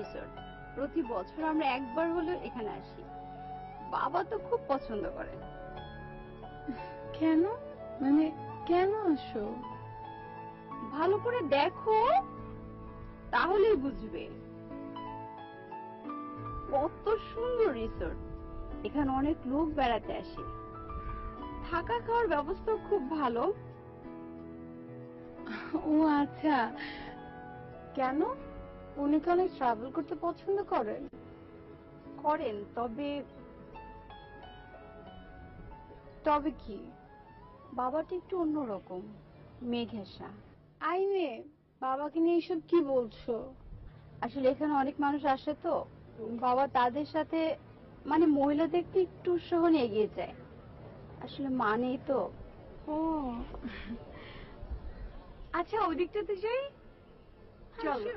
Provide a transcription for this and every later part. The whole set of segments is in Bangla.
রিসোর্ট। প্রতি বছর আমরা একবার হলেও এখানে আসি। বাবা তো খুব পছন্দ করে। কেন, মানে কেন আসো? ভালো করে দেখো, তাহলেই বুঝবে। কত সুন্দর রিসোর্ট, এখানে অনেক লোক বেড়াতে আসে। থাকা খাওয়ার ব্যবস্থা খুব ভালো। ও আচ্ছা, কেন উনি কি অনেক ট্রাভেল করতে পছন্দ করেন? করেন, তবে তবে কি? বাবাটা একটু অন্যরকম, মেঘেশা। আই মে, বাবাকে নিয়ে এসব কি বলছো? আসলে এখানে অনেক মানুষ আসে তো, বাবা তাদের সাথে মানে মহিলাদেরকে একটু উৎসাহ নিয়ে এগিয়ে যায়। আসলে মানেই তো। ও আচ্ছা, ওই দিকটাতে যাই, চলো।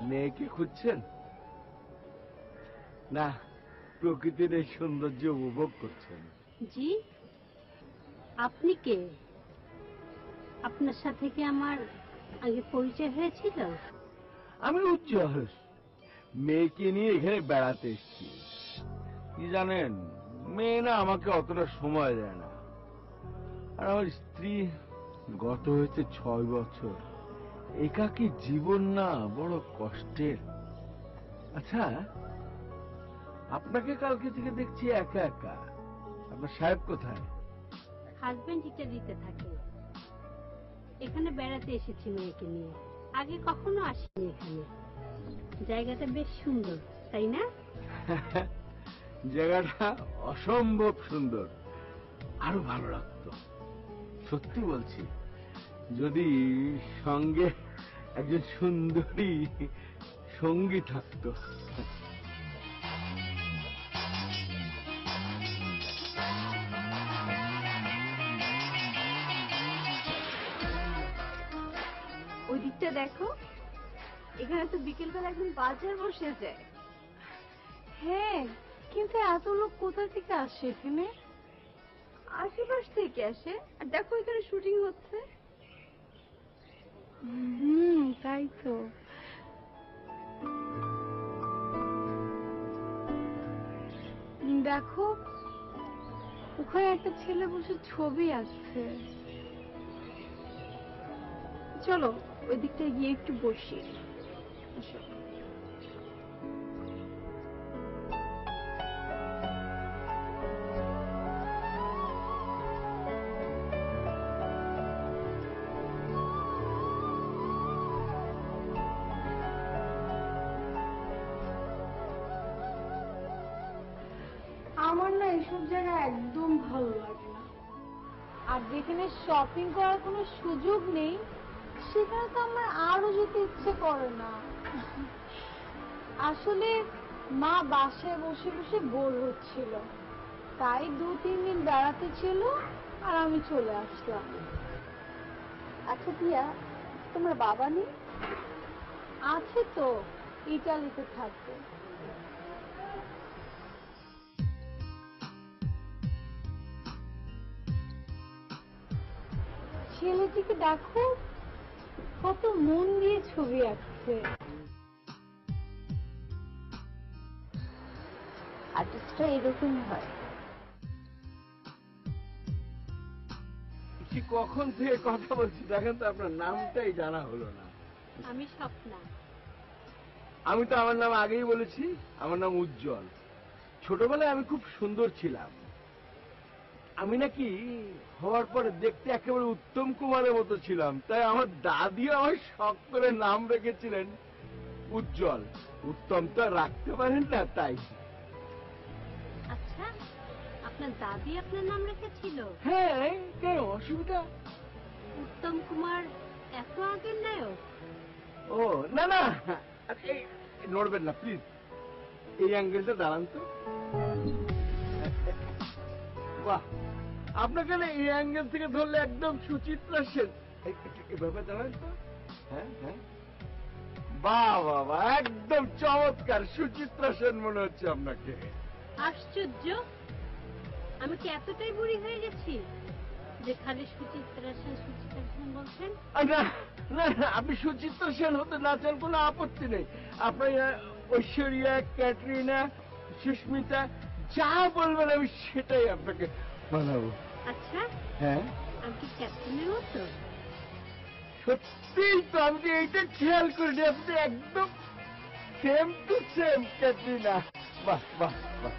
মেয়েকে খুঁজছেন না, প্রকৃতির এই সৌন্দর্য উপভোগ করছেন? জি, আপনি কে? আপনার সাথে কি আমার আগে পরিচয় হয়েছিল? আমি উজ্জ্বল, মেয়েকে নিয়ে এখানে বেড়াতে এসেছি। কি জানেন, মেয়ে না আমাকে অতটা সময় দেয় না। আর আমার স্ত্রী গত হয়েছে 6 বছর। একাকী জীবন না বড় কষ্টের। আচ্ছা, আপনাকে কালকে থেকে দেখছি একা একা। আপনার সাহেব কোথায়? হাজবেন্ড ইত্যাদিতে থাকে। এখানে বেড়াতে এসেছি মেয়েকে নিয়ে, আগে কখনো আসিনি এখানে। জায়গাটা বেশ সুন্দর, তাই না? জায়গাটা অসম্ভব সুন্দর, আরো ভালো লাগতো। সত্যি বলছি, যদি সঙ্গে একজন সুন্দরী সঙ্গী থাকতো। ওই দিকটা দেখো, এখানে তো বিকেলবেলা একদম বাজার বসে যায়। হ্যাঁ, কিন্তু এত লোক কোথা থেকে আসে এখানে? আশেপাশ থেকে আসে। আর দেখো, এখানে শুটিং হচ্ছে। তাই তো। দেখো, ওখানে একটা ছেলে বসে ছবি আসছে। চলো ওই দিকটায় গিয়ে একটু বসি। এসো। আমার না এসব জায়গা একদম ভালো লাগে না। আর যেখানে শপিং করার কোনো সুযোগ নেই, সেখানে তো আমার আরো যেতে ইচ্ছে করে না। আসলে মা বাসায় বসে বসে বোর হচ্ছিল, তাই 2-3 দিন বেড়াতে ছিল, আর আমি চলে আসলাম। আচ্ছা দিয়া, তোমার বাবা নেই? আছে তো, ইটালিতে থাকবে। ছেলেটিকে দেখো, কত মন দিয়ে ছবি আঁকছে। আর্টিস্টরা এরকমই হয়। কি কখন থেকে কথা বলছি, দেখেন তো আপনার নামটাই জানা হলো না। আমি স্বপ্না। আমি তো আমার নাম আগেই বলেছি, আমার নাম উজ্জ্বল। ছোটবেলায় আমি খুব সুন্দর ছিলাম। আমি নাকি হওয়ার পরে দেখতে একেবারে উত্তম কুমারের মতো ছিলাম, তাই আমার দাদিও আমার শখ করে নাম রেখেছিলেন উজ্জ্বল। উত্তম তো আর রাখতে পারেন না, তাই। আচ্ছা, আপনার দাদি আপনার নাম রেখেছিল? হ্যাঁ, কেন অসুবিধা? উত্তম কুমার এত আগের নায়ক? ও না না, এই নড়বেন না প্লিজ, এই অ্যাঙ্গেলটা দাঁড়ান তো। বাহ, আপনাকে এই অ্যাঙ্গেল থেকে ধরলে একদম সুচিত্রা সেন। এভাবে দাঁড়ান তো। হ্যাঁ হ্যাঁ, বাহ বাহ বাহ, একদম চমৎকার। সুচিত্রা সেন মনে হচ্ছে আপনাকে। আশ্চর্য, আমি কি এতটাই বুড়ি হয়ে গেছি যে খালি সুচিত্রা সেন বলছেন? না না না, আপনি সুচিত্রা সেন হতে না চান কোনো আপত্তি নেই। আপনি ঐশ্বরিয়া, ক্যাটরিনা, সুস্মিতা যা বলবেন আমি সেটাই আপনাকে বানাবো। আচ্ছা, হ্যাঁ আমি কি ক্যাপ্টেনের মতো? সত্যিই তো, আমি তো এইটা খেয়াল করিনি। আপনি একদম সেম টু সেম ক্যাটরিনা। বাহ বাহ বাহ।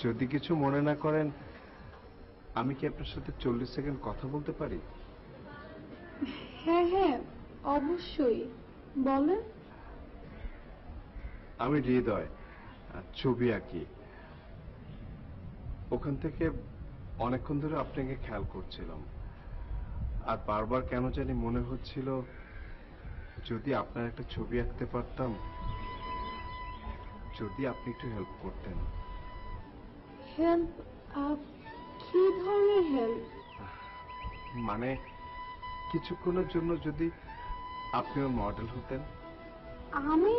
যদি কিছু মনে না করেন, আমি কি আপনার সাথে 40 সেকেন্ড কথা বলতে পারি? হ্যাঁ হ্যাঁ, অবশ্যই বলেন। আমি হৃদয়, ছবি আঁকি। ওখান থেকে অনেকক্ষণ ধরে আপনাকে খেয়াল করছিলাম, আর বারবার কেন জানি মনে হচ্ছিল যদি আপনার একটা ছবি আঁকতে পারতাম, যদি আপনি একটু হেল্প করতেন। হেল্প? কি ধরনের হেল্প? মানে কিছুক্ষণের জন্য যদি আপনিও মডেল হতেন। আমি?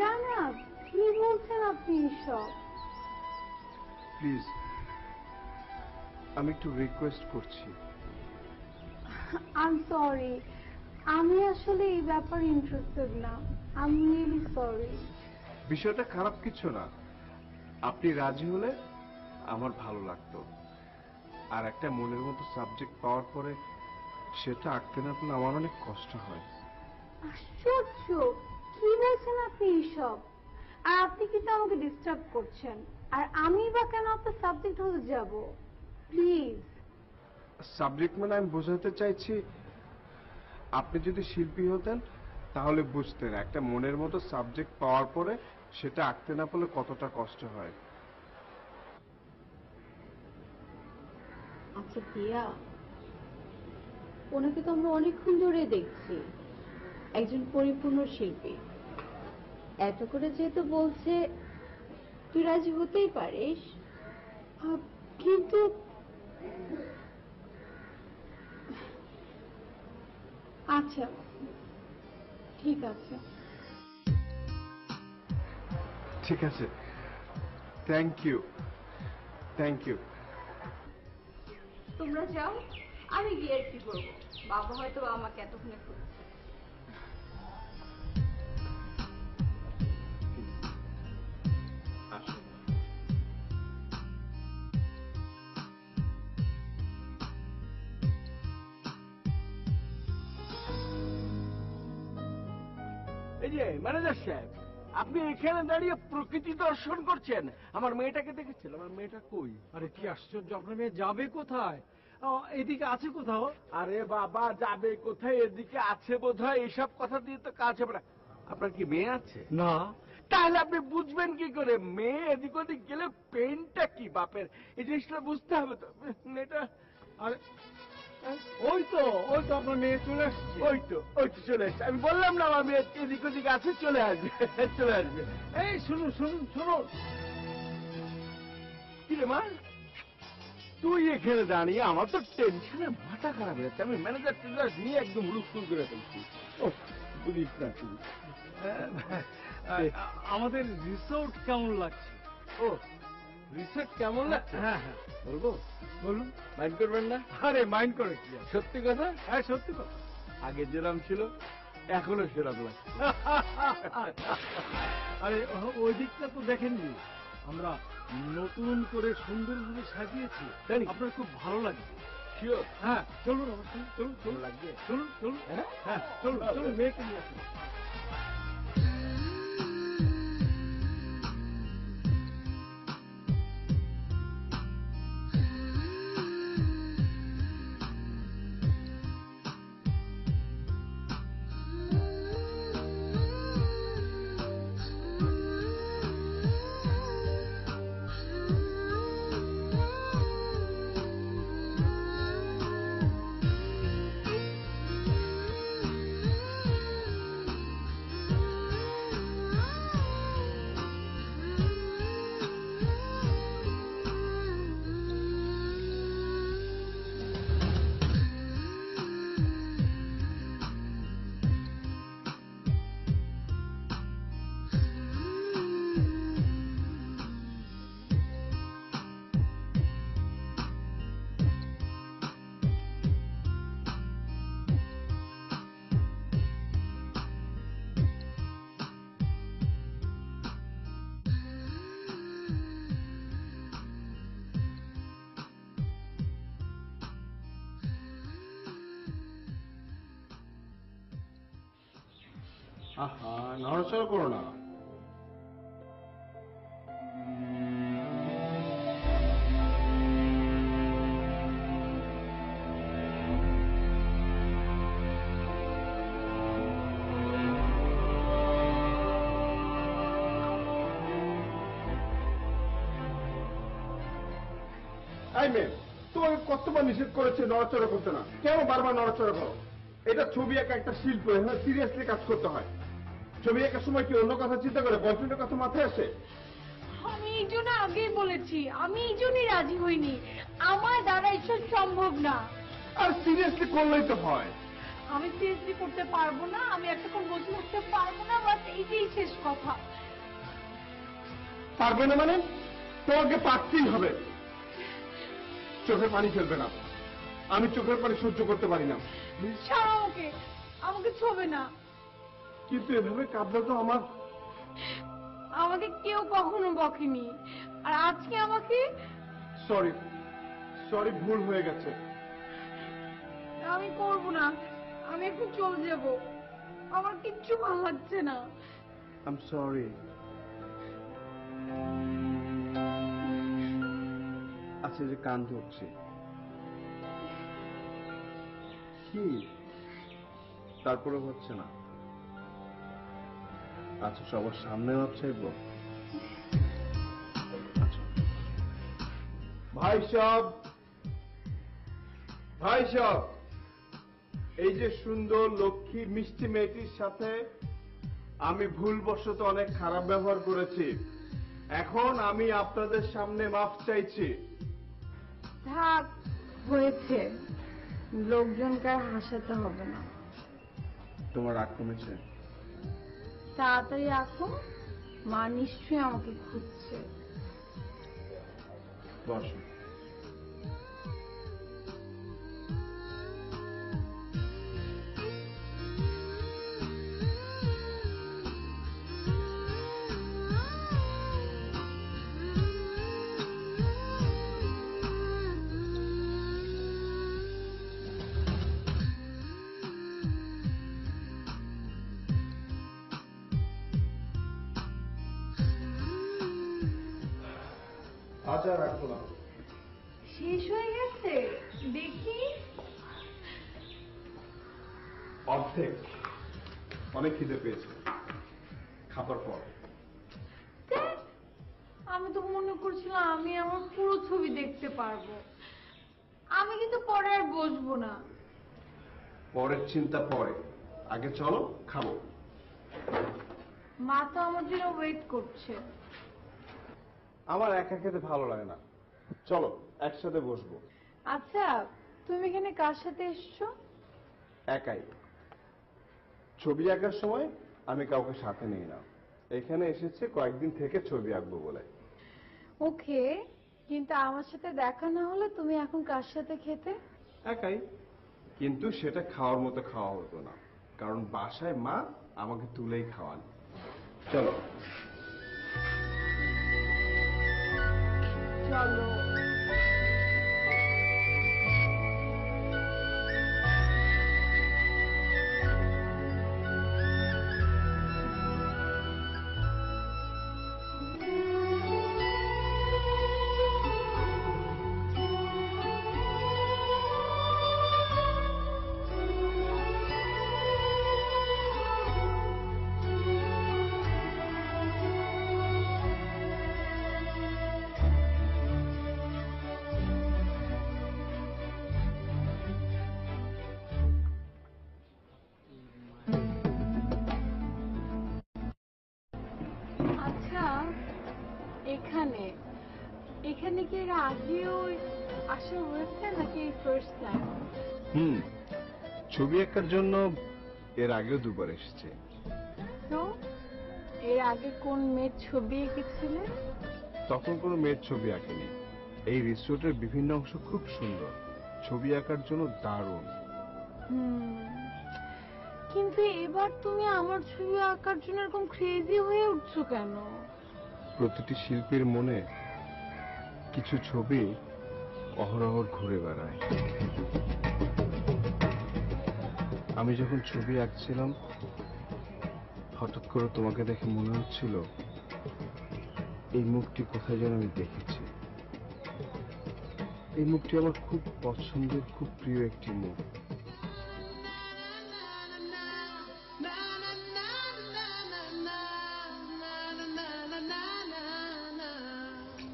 না না, কি বলছেন আপনি এসব? প্লিজ, আমি একটু রিকোয়েস্ট করছি। আই এম সরি, আমি আসলে এই ব্যাপারে ইন্টারেস্টেড না। I am really sorry. বিষয়টা খারাপ কিছু না, আপনি রাজি হলে আমার ভালো লাগতো। আর একটা মনের মতো সাবজেক্ট পাওয়ার পরে সেটা আঁকতে না পারলে আমার অনেক কষ্ট হয়। আশ্চর্য, কি বলছেন আপনি এসব? আর আপনি কিন্তু আমাকে ডিস্টার্ব করছেন। আর আমি বা কেন আপনার সাবজেক্ট হতে যাব? প্লিজ। সাবজেক্ট মানে আমি বোঝাতে চাইছি, আপনি যদি শিল্পী হতেন তাহলে বুঝতেন একটা মনের মতো সাবজেক্ট পাওয়ার পরে সেটা আঁকতে না পারলে কতটা কষ্ট হয়। আচ্ছা দিয়া, ওনাকে তো আমরা অনেকক্ষণ ধরে দেখছি, একজন পরিপূর্ণ শিল্পী। এত করে যেহেতু বলছে, তুই রাজি হতেই পারিস। কিন্তু আচ্ছা, ঠিক আছে। ঠিক আছে, থ্যাংক ইউ, থ্যাংক ইউ। তোমরা যাও, আমি গিয়ে আর কি করবো? বাবা হয়তো আমাকে এতক্ষণে খুঁজছে। আসুন। এই যে ম্যানেজার সাহেব, আপনি এখানে দাঁড়িয়ে প্রকৃতি দর্শন করছেন। আমার মেয়েটাকে দেখেছেন? আমার মেয়েটা কই? আরে কি আশ্চর্য, আপনার মেয়ে যাবে কোথায়? এদিকে আছে কোথাও। আরে বাবা, যাবে কোথায়, এদিকে আছে বোধহয়, এইসব কথা দিয়ে তো কাজ হবে না। আপনার কি মেয়ে আছে? না। তাহলে আপনি বুঝবেন কি করে মেয়ে এদিক ওদিক গেলে পেনটা কি বাপের? এই জিনিসটা বুঝতে হবে তো। মেয়েটা আরে ওই তো আপনার মেয়ে চলে আসছে। ওই তো চলে এসছে। আমি বললাম না আমার মেয়ে এদিক ওদিক আছে, চলে আসবে চলে আসবে। এই শুনুন। কি রে মা, তুই এখানে দাঁড়িয়ে? আমার তো টেনশনে মাথা খারাপ হয়ে যাচ্ছে। আমি ম্যানেজার টেন্ডার নিয়ে একদম হুলুস্থুল করে ফেলছি। ও বুঝিস না তুই। আমাদের রিসোর্ট কেমন লাগছে? ও রিসেট কেমন লাগছে? হ্যাঁ, বলবো? বলুন। মাইন্ড করবেন না? আরে মাইন্ড করে কি? সত্যি কথা, হ্যাঁ সত্যি কথা। আগে যেরকম ছিল এখনো সেরকম লাগছে। আরে ওই দিকটা তো দেখেননি, আমরা নতুন করে সুন্দরভাবে সাজিয়েছি। জানি। আপনার খুব ভালো লাগবে। শিওর? হ্যাঁ চলুন আমার সঙ্গে, চলুন লাগবে? চলুন। হ্যাঁ? হ্যাঁ চলুন মেয়েকে নিয়ে আসুন। আহা, নড়াচড়া করো না। এই মেয়ে, তোমাকে কতবার নিষেধ করেছে নড়াচড়া করতে না, কেন বারবার নড়াচড়া করো? এটা ছবি আঁকা একটা শিল্প, এখানে সিরিয়াসলি কাজ করতে হয়। ছবি আঁকার সময় কি অন্য কথা চিন্তা করে বয়ফ্রেন্ডের কথা মাথায় আসে? আমি এই জন্য আগেই বলেছি, আমি এই জন্যই রাজি হইনি। আমার দ্বারা এসব সম্ভব না। আর সিরিয়াসলি করলেই তো হয়। আমি সিরিয়াসলি করতে পারবো না, আমি এতক্ষণ বসে থাকতে পারবো না, বাস এইটাই শেষ কথা। পারবে না মানে? তোমাকে পারতেই হবে। চোখে পানি ফেলবে না, আমি চোখের পানি সহ্য করতে পারি না। ছাড়ো আমাকে, আমাকে ছোবে না। কিন্তু এভাবে কাঁদলে তো আমাকে কেউ কখনো বকেনি, আর আজকে আমাকে। সরি সরি, ভুল হয়ে গেছে। আমি করবো না, আমি এখন চলে যাব, আমার কিচ্ছু ভালো লাগছে না। I am sorry. আচ্ছা, যে কান ধরছি কি, তারপরে হচ্ছে না? আচ্ছা, সবার সামনে চাইবো। ভাই সব, ভাই সব, এই যে সুন্দর লক্ষ্মী মিষ্টি মেয়েটির সাথে আমি ভুলবশত অনেক খারাপ ব্যবহার করেছি, এখন আমি আপনাদের সামনে মাফ চাইছি। থাক, হয়েছে, লোকজনকে আর হাসাতে হবে না। তোমার রাগ কমেছে? তাড়াতাড়ি আসো, মা নিশ্চয়ই আমাকে খুঁজছে। বসো। আচ্ছা, রাখো না। শেষ হয়ে গেছে দেখি। অর্ধেক। অনেক খিদে পেয়েছে, খাবার পর। আমি তো মনে করছিলাম আমি আমার পুরো ছবি দেখতে পারবো। আমি কিন্তু পরে আর বসবো না। পরের চিন্তা পরে, আগে চলো খাবো। মা তো আমার জন্য ওয়েট করছে। আমার একা খেতে ভালো লাগে না, চলো একসাথে বসবো। আচ্ছা, তুমি এখানে কার সাথে এসছো? একাই। ছবি আঁকার সময় আমি কাউকে সাথে নিই না, এখানে এসেছে কয়েকদিন থেকে ছবি আঁকবো বলে। ওকে, কিন্তু আমার সাথে দেখা না হলে তুমি এখন কার সাথে খেতে? একাই, কিন্তু সেটা খাওয়ার মতো খাওয়া হতো না, কারণ বাসায় মা আমাকে তুলেই খাওয়ান। চলো চলো। আচ্ছা, এখানে এখানে কি এর আগেও আসা হয়েছে নাকি ফার্স্ট টাইম? ছবি আঁকার জন্য এর আগেও দুবার এসেছে। তো এর আগে কোন মেয়ের ছবি এঁকেছিলে? তখন কোনো মেয়ের ছবি আঁকেনি। এই রিসোর্টের বিভিন্ন অংশ খুব সুন্দর, ছবি আঁকার জন্য দারুণ। কিন্তু এবার তুমি আমার ছবি আঁকার জন্য এরকম ক্রেজি হয়ে উঠছো কেন? প্রতিটি শিল্পীর মনে কিছু ছবি অহরহ ঘুরে বেড়ায়। আমি যখন ছবি আঁকছিলাম হঠাৎ করে তোমাকে দেখে মনে হচ্ছিল এই মুখটি কোথায় যেন আমি দেখেছি। এই মুখটি আমার খুব পছন্দের, খুব প্রিয় একটি মুখ।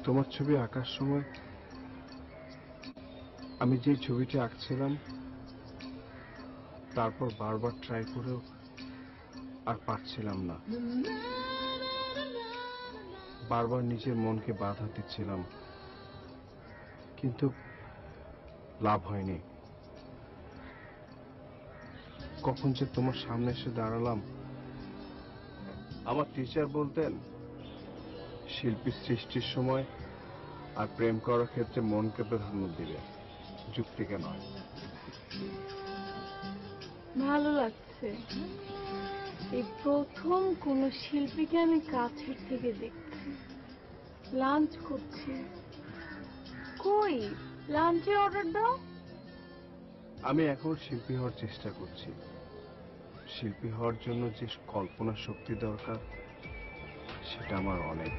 তোমার ছবি আঁকার সময় আমি যে ছবিটি আঁকছিলাম তারপর বারবার ট্রাই করেও আর পারছিলাম না। বারবার নিজের মনকে বাধা দিচ্ছিলাম, কিন্তু লাভ হয়নি। কখন যে তোমার সামনে এসে দাঁড়ালাম। আমার টিচার বলতেন, শিল্পী সৃষ্টির সময় আর প্রেম করার ক্ষেত্রে মনকে প্রাধান্য দিবে, যুক্তিকে নয়। ভালো লাগছে। এই প্রথম কোন শিল্পীকে আমি কাছের থেকে দেখছি। লাঞ্চ করছি। কই লাঞ্চে অর্ডার দাও। আমি এখন শিল্পী হওয়ার চেষ্টা করছি। শিল্পী হওয়ার জন্য যে কল্পনা শক্তি দরকার সেটা আমার অনেক।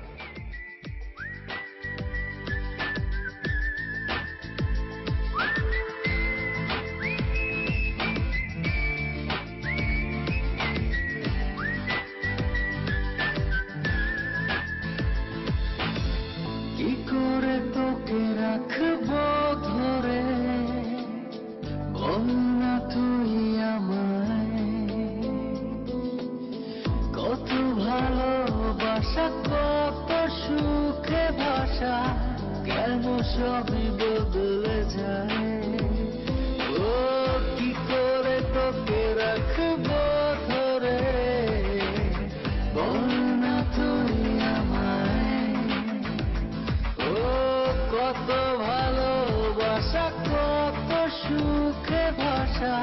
কি করে তোকে রাখবো ধরে, বল না তুই আমায়। কত ভালোবাসা, কত সুখে ভাষা, কেন সবই বদলে যায়। ও কি করে তোকে রাখবো ধরে, বল না তুই আমায়। ও কত ভালোবাসা, কত সুখে ভাষা,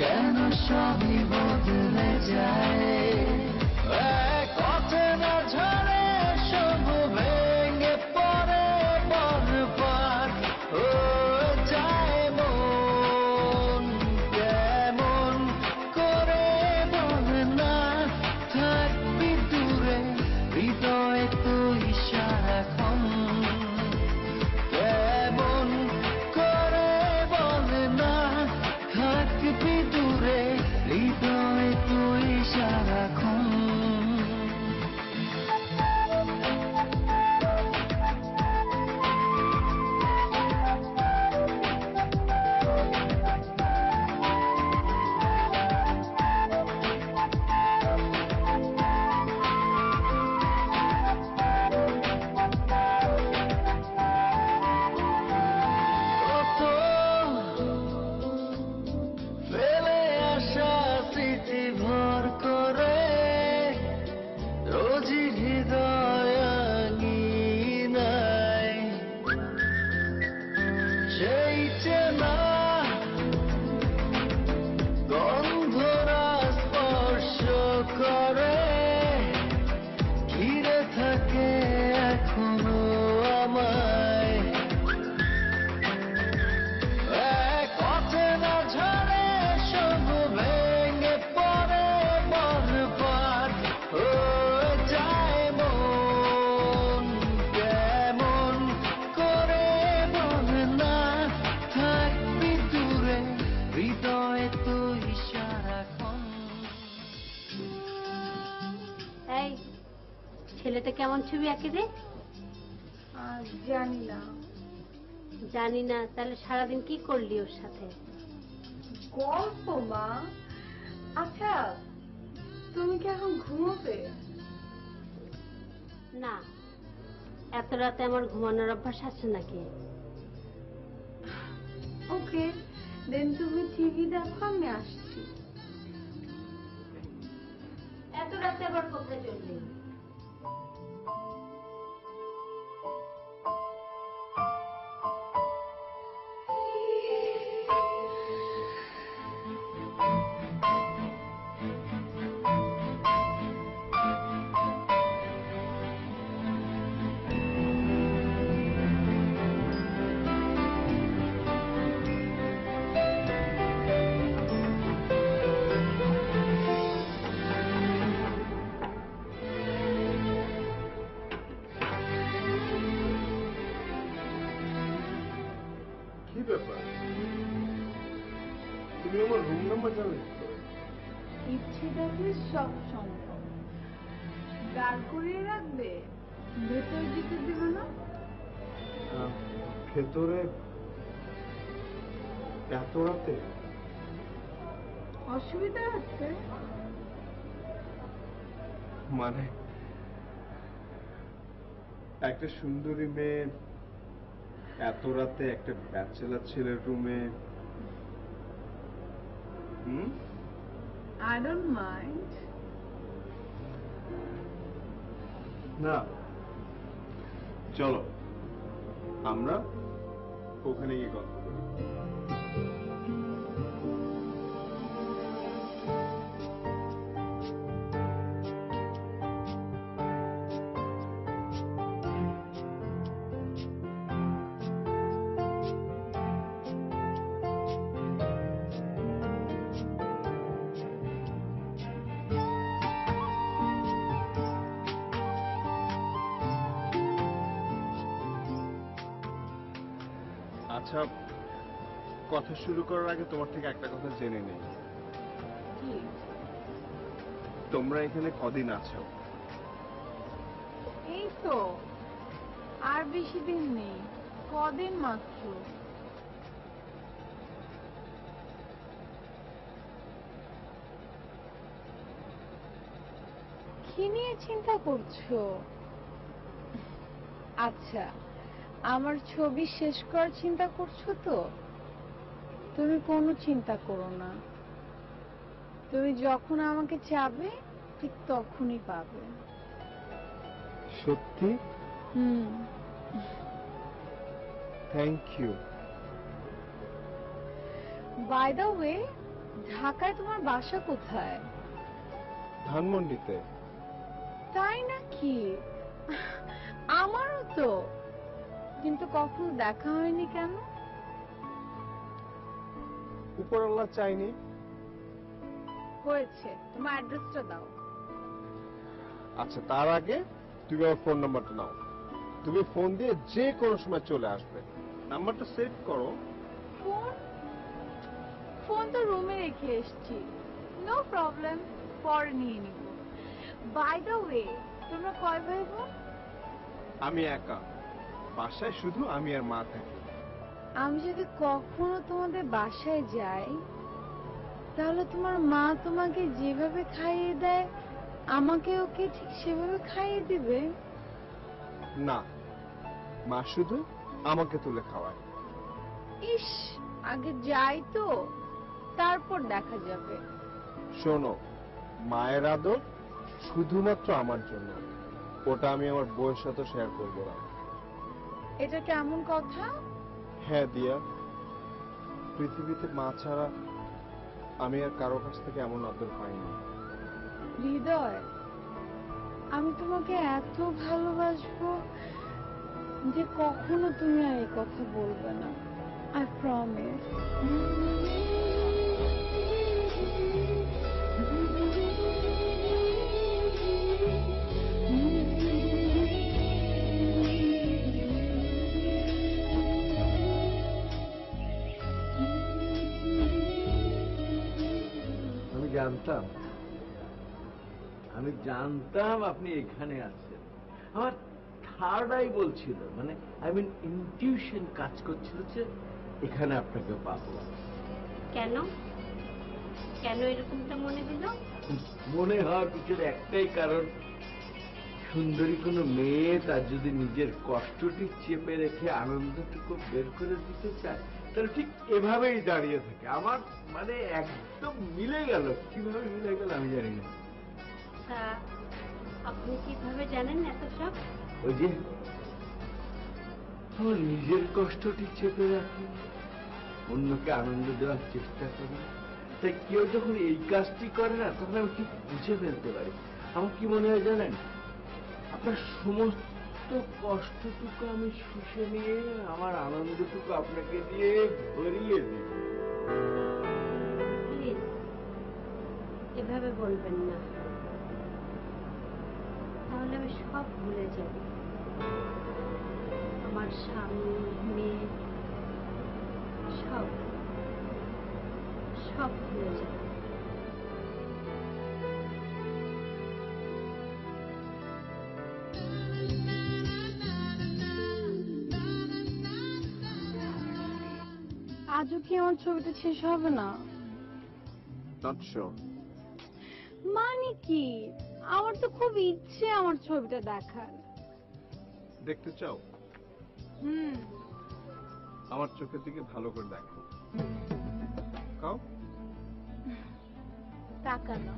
কেন সবই বদলে যায়। কথা না ঝরে সব ভেঙে পড়ে বরবাদ ও যায় মন। কেমন করে বল না থাকবি দূরে, হৃদয়ে তুই সারাক্ষণ। কেমন করে বল না থাকবি দূরে, হৃদয়ে তুই সারাক্ষণ। কত ফেলে আসা স্মৃতি ভর করে, রোজই হৃদয় আঙিনায় সেই চেনা গন্ধরা স্পর্শ করে, ঘিরে থাকে এখনো আমায়। কথা না ঝরে সব ভেঙে পড়ে বরবাদ ও যায় মন। কেমন করে বল না থাকবি দূরে, হৃদয়ে তুই সারাক্ষণ। এই ছেলেটা কেমন ছবি আঁকে রে? জানি না। জানি না? তাহলে সারাদিন কি করলি ওর সাথে? গল্প মা। আচ্ছা তুমি কি এখন ঘুমোবে? না, এত রাতে আমার ঘুমানোর অভ্যাস আছে নাকি? ওকে দেন তুমি টিভি দেখো, আমি আসছি। এত রাতে আবার কোথায় চললি? তুমি আমার রুম নাম্বার জানো? ইচ্ছে থাকলে সব সম্ভব। গাল করিয়ে রাখবে, ভেতর দিতে দেবে না। ভেতরে এত রাতে? অসুবিধা আছে? মানে একটা সুন্দরী মেয়ে এত রাতে একটা ব্যাচেলার ছেলের রুমে? I don't mind. না, চলো আমরা ওখানে গিয়ে কথা বলি। আচ্ছা, কথা শুরু করার আগে তোমার থেকে একটা কথা জেনে নেই। কি? তোমরা এখানে কদিন আছো? এই তো আর বেশি দিন নেই, কদিন মাত্র। কি নিয়ে চিন্তা করছো? আচ্ছা, আমার ছবি শেষ করার চিন্তা করছো তো? তুমি কোনো চিন্তা করো না, তুমি যখন আমাকে চাবে ঠিক তখনই পাবে। সত্যি? Thank you. By the way, ঢাকায় তোমার বাসা কোথায়? ধানমন্ডিতে। তাই নাকি? আমারও তো, কিন্তু কখনো দেখা হয়নি কেন? উপরওয়ালা চাইনি। হয়েছে, তোমার অ্যাড্রেসটা দাও। আচ্ছা, তার আগে তুমি আমার ফোন নাম্বারটা নাও। তুমি ফোন দিয়ে যে কোনো সময় চলে আসবে। নাম্বারটা সেভ করো। ফোন ফোন তো রুমে রেখে এসেছি। নো প্রবলেম, পরে নিয়ে নিব। বাই দ্য ওয়ে, তোমরা কয় ভাই বোন? আমি একা, বাসায় শুধু আমি আর মা থাকি। আমি যদি কখনো তোমাদের বাসায় যাই, তাহলে তোমার মা তোমাকে যেভাবে খাইয়ে দেয় আমাকে ওকে ঠিক সেভাবে খাইয়ে দিবে? না, মা শুধু আমাকে তুলে খাওয়ায়। ইস, আগে যাই তো, তারপর দেখা যাবে। শোনো, মায়ের আদর শুধুমাত্র আমার জন্য, ওটা আমি আমার বউয়ের সাথে শেয়ার করবো না। এটা কেমন কথা? হ্যাঁ দিয়া, পৃথিবীতে মা ছাড়া আমি আর কারো কাছ থেকে এমন আদর পাইনি। হৃদয়, আমি তোমাকে এত ভালোবাসবো যে কখনো তুমি আর এই কথা বলবে না। I promise. আমি জানতাম আপনি এখানে আছেন। আমার থার্ড আই বলছিল, মানে আই মিন ইনটিউশন কাজ করছিল যে এখানে আপনাকে পাবো। কেন কেন এরকমটা মনে হলো? মনে হওয়ার পিছনে একটাই কারণ, সুন্দরী কোনো মেয়ে তার যদি নিজের কষ্টটি চেপে রেখে আনন্দটুকু বের করে দিতে চায়, তাহলে ঠিক এভাবেই দাঁড়িয়ে থাকে। আমার মানে একদম মিলে গেল। কিভাবে মিলে গেল আমি জানি না। তা আপনি কিভাবে জানেন এত সব? ওই যে আমার নিজের কষ্টটি চেপে রাখি, অন্যকে আনন্দ দেওয়ার চেষ্টা করি, তাই কেউ যখন এই কাজটি করে না, তখন আমি ঠিক বুঝে ফেলতে পারি। আমার কি মনে হয় জানেন, আপনার সমস্ত কষ্টটুকু আমি শুষে নিয়ে আমার আনন্দটুকু আপনাকে দিয়ে ভরিয়ে দিই। প্লিজ এভাবে বলবেন না, তাহলে আমি সব ভুলে যাব। আমার স্বামী, মেয়ে, সব সব ভুলে যাবে। আজও কি আমার ছবিটা শেষ হবে না? Not sure. মানে কি, আমার তো খুব ইচ্ছে আমার ছবিটা দেখার। দেখতে চাও? হুম। আমার চোখের দিকে ভালো করে দেখো। কাও? তাকানো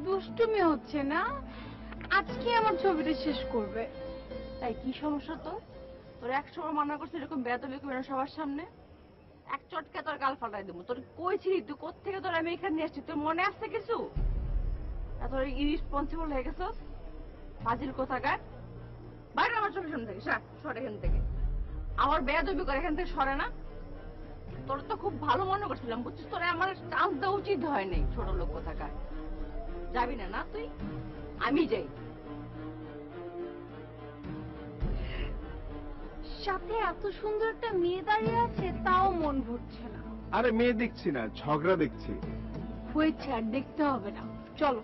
দুষ্টুমি হচ্ছে না? আজকে আমার ছবিটা শেষ করবে। তাই কি সমস্যা তোর? তোর একসময় মানা করছিস এরকম বেয়াদবি করবি না সবার সামনে। এক চটকে তোর গাল ফাটাই দেবো। তোর কইছিলি তুই কোত্থেকে তোর আমি এখানে নিয়ে আসছি, তোর মনে আসছে কিছু? তোর ইরেসপন্সিবল হয়ে গেছস, ফাজিল কোথাকার। বাইরে আমার চোখের সামনে থেকে সর এখান থেকে। আমার বেয়াদবি করে এখান থেকে সরে না। তোর তো খুব ভালো মনে করছিলাম, বুঝছিস? তোর আমার চান্স দেওয়া উচিত হয় নাই, ছোট লোক কোথাকার। যাবি না না তুই? আমি যাই। সাথে এত সুন্দর একটা মেয়ে দাঁড়িয়ে আছে, তাও মন ভরছে না। আরে মেয়ে দেখছি না, ঝগড়া দেখছি। হয়েছে, আর দেখতে হবে না, চলো।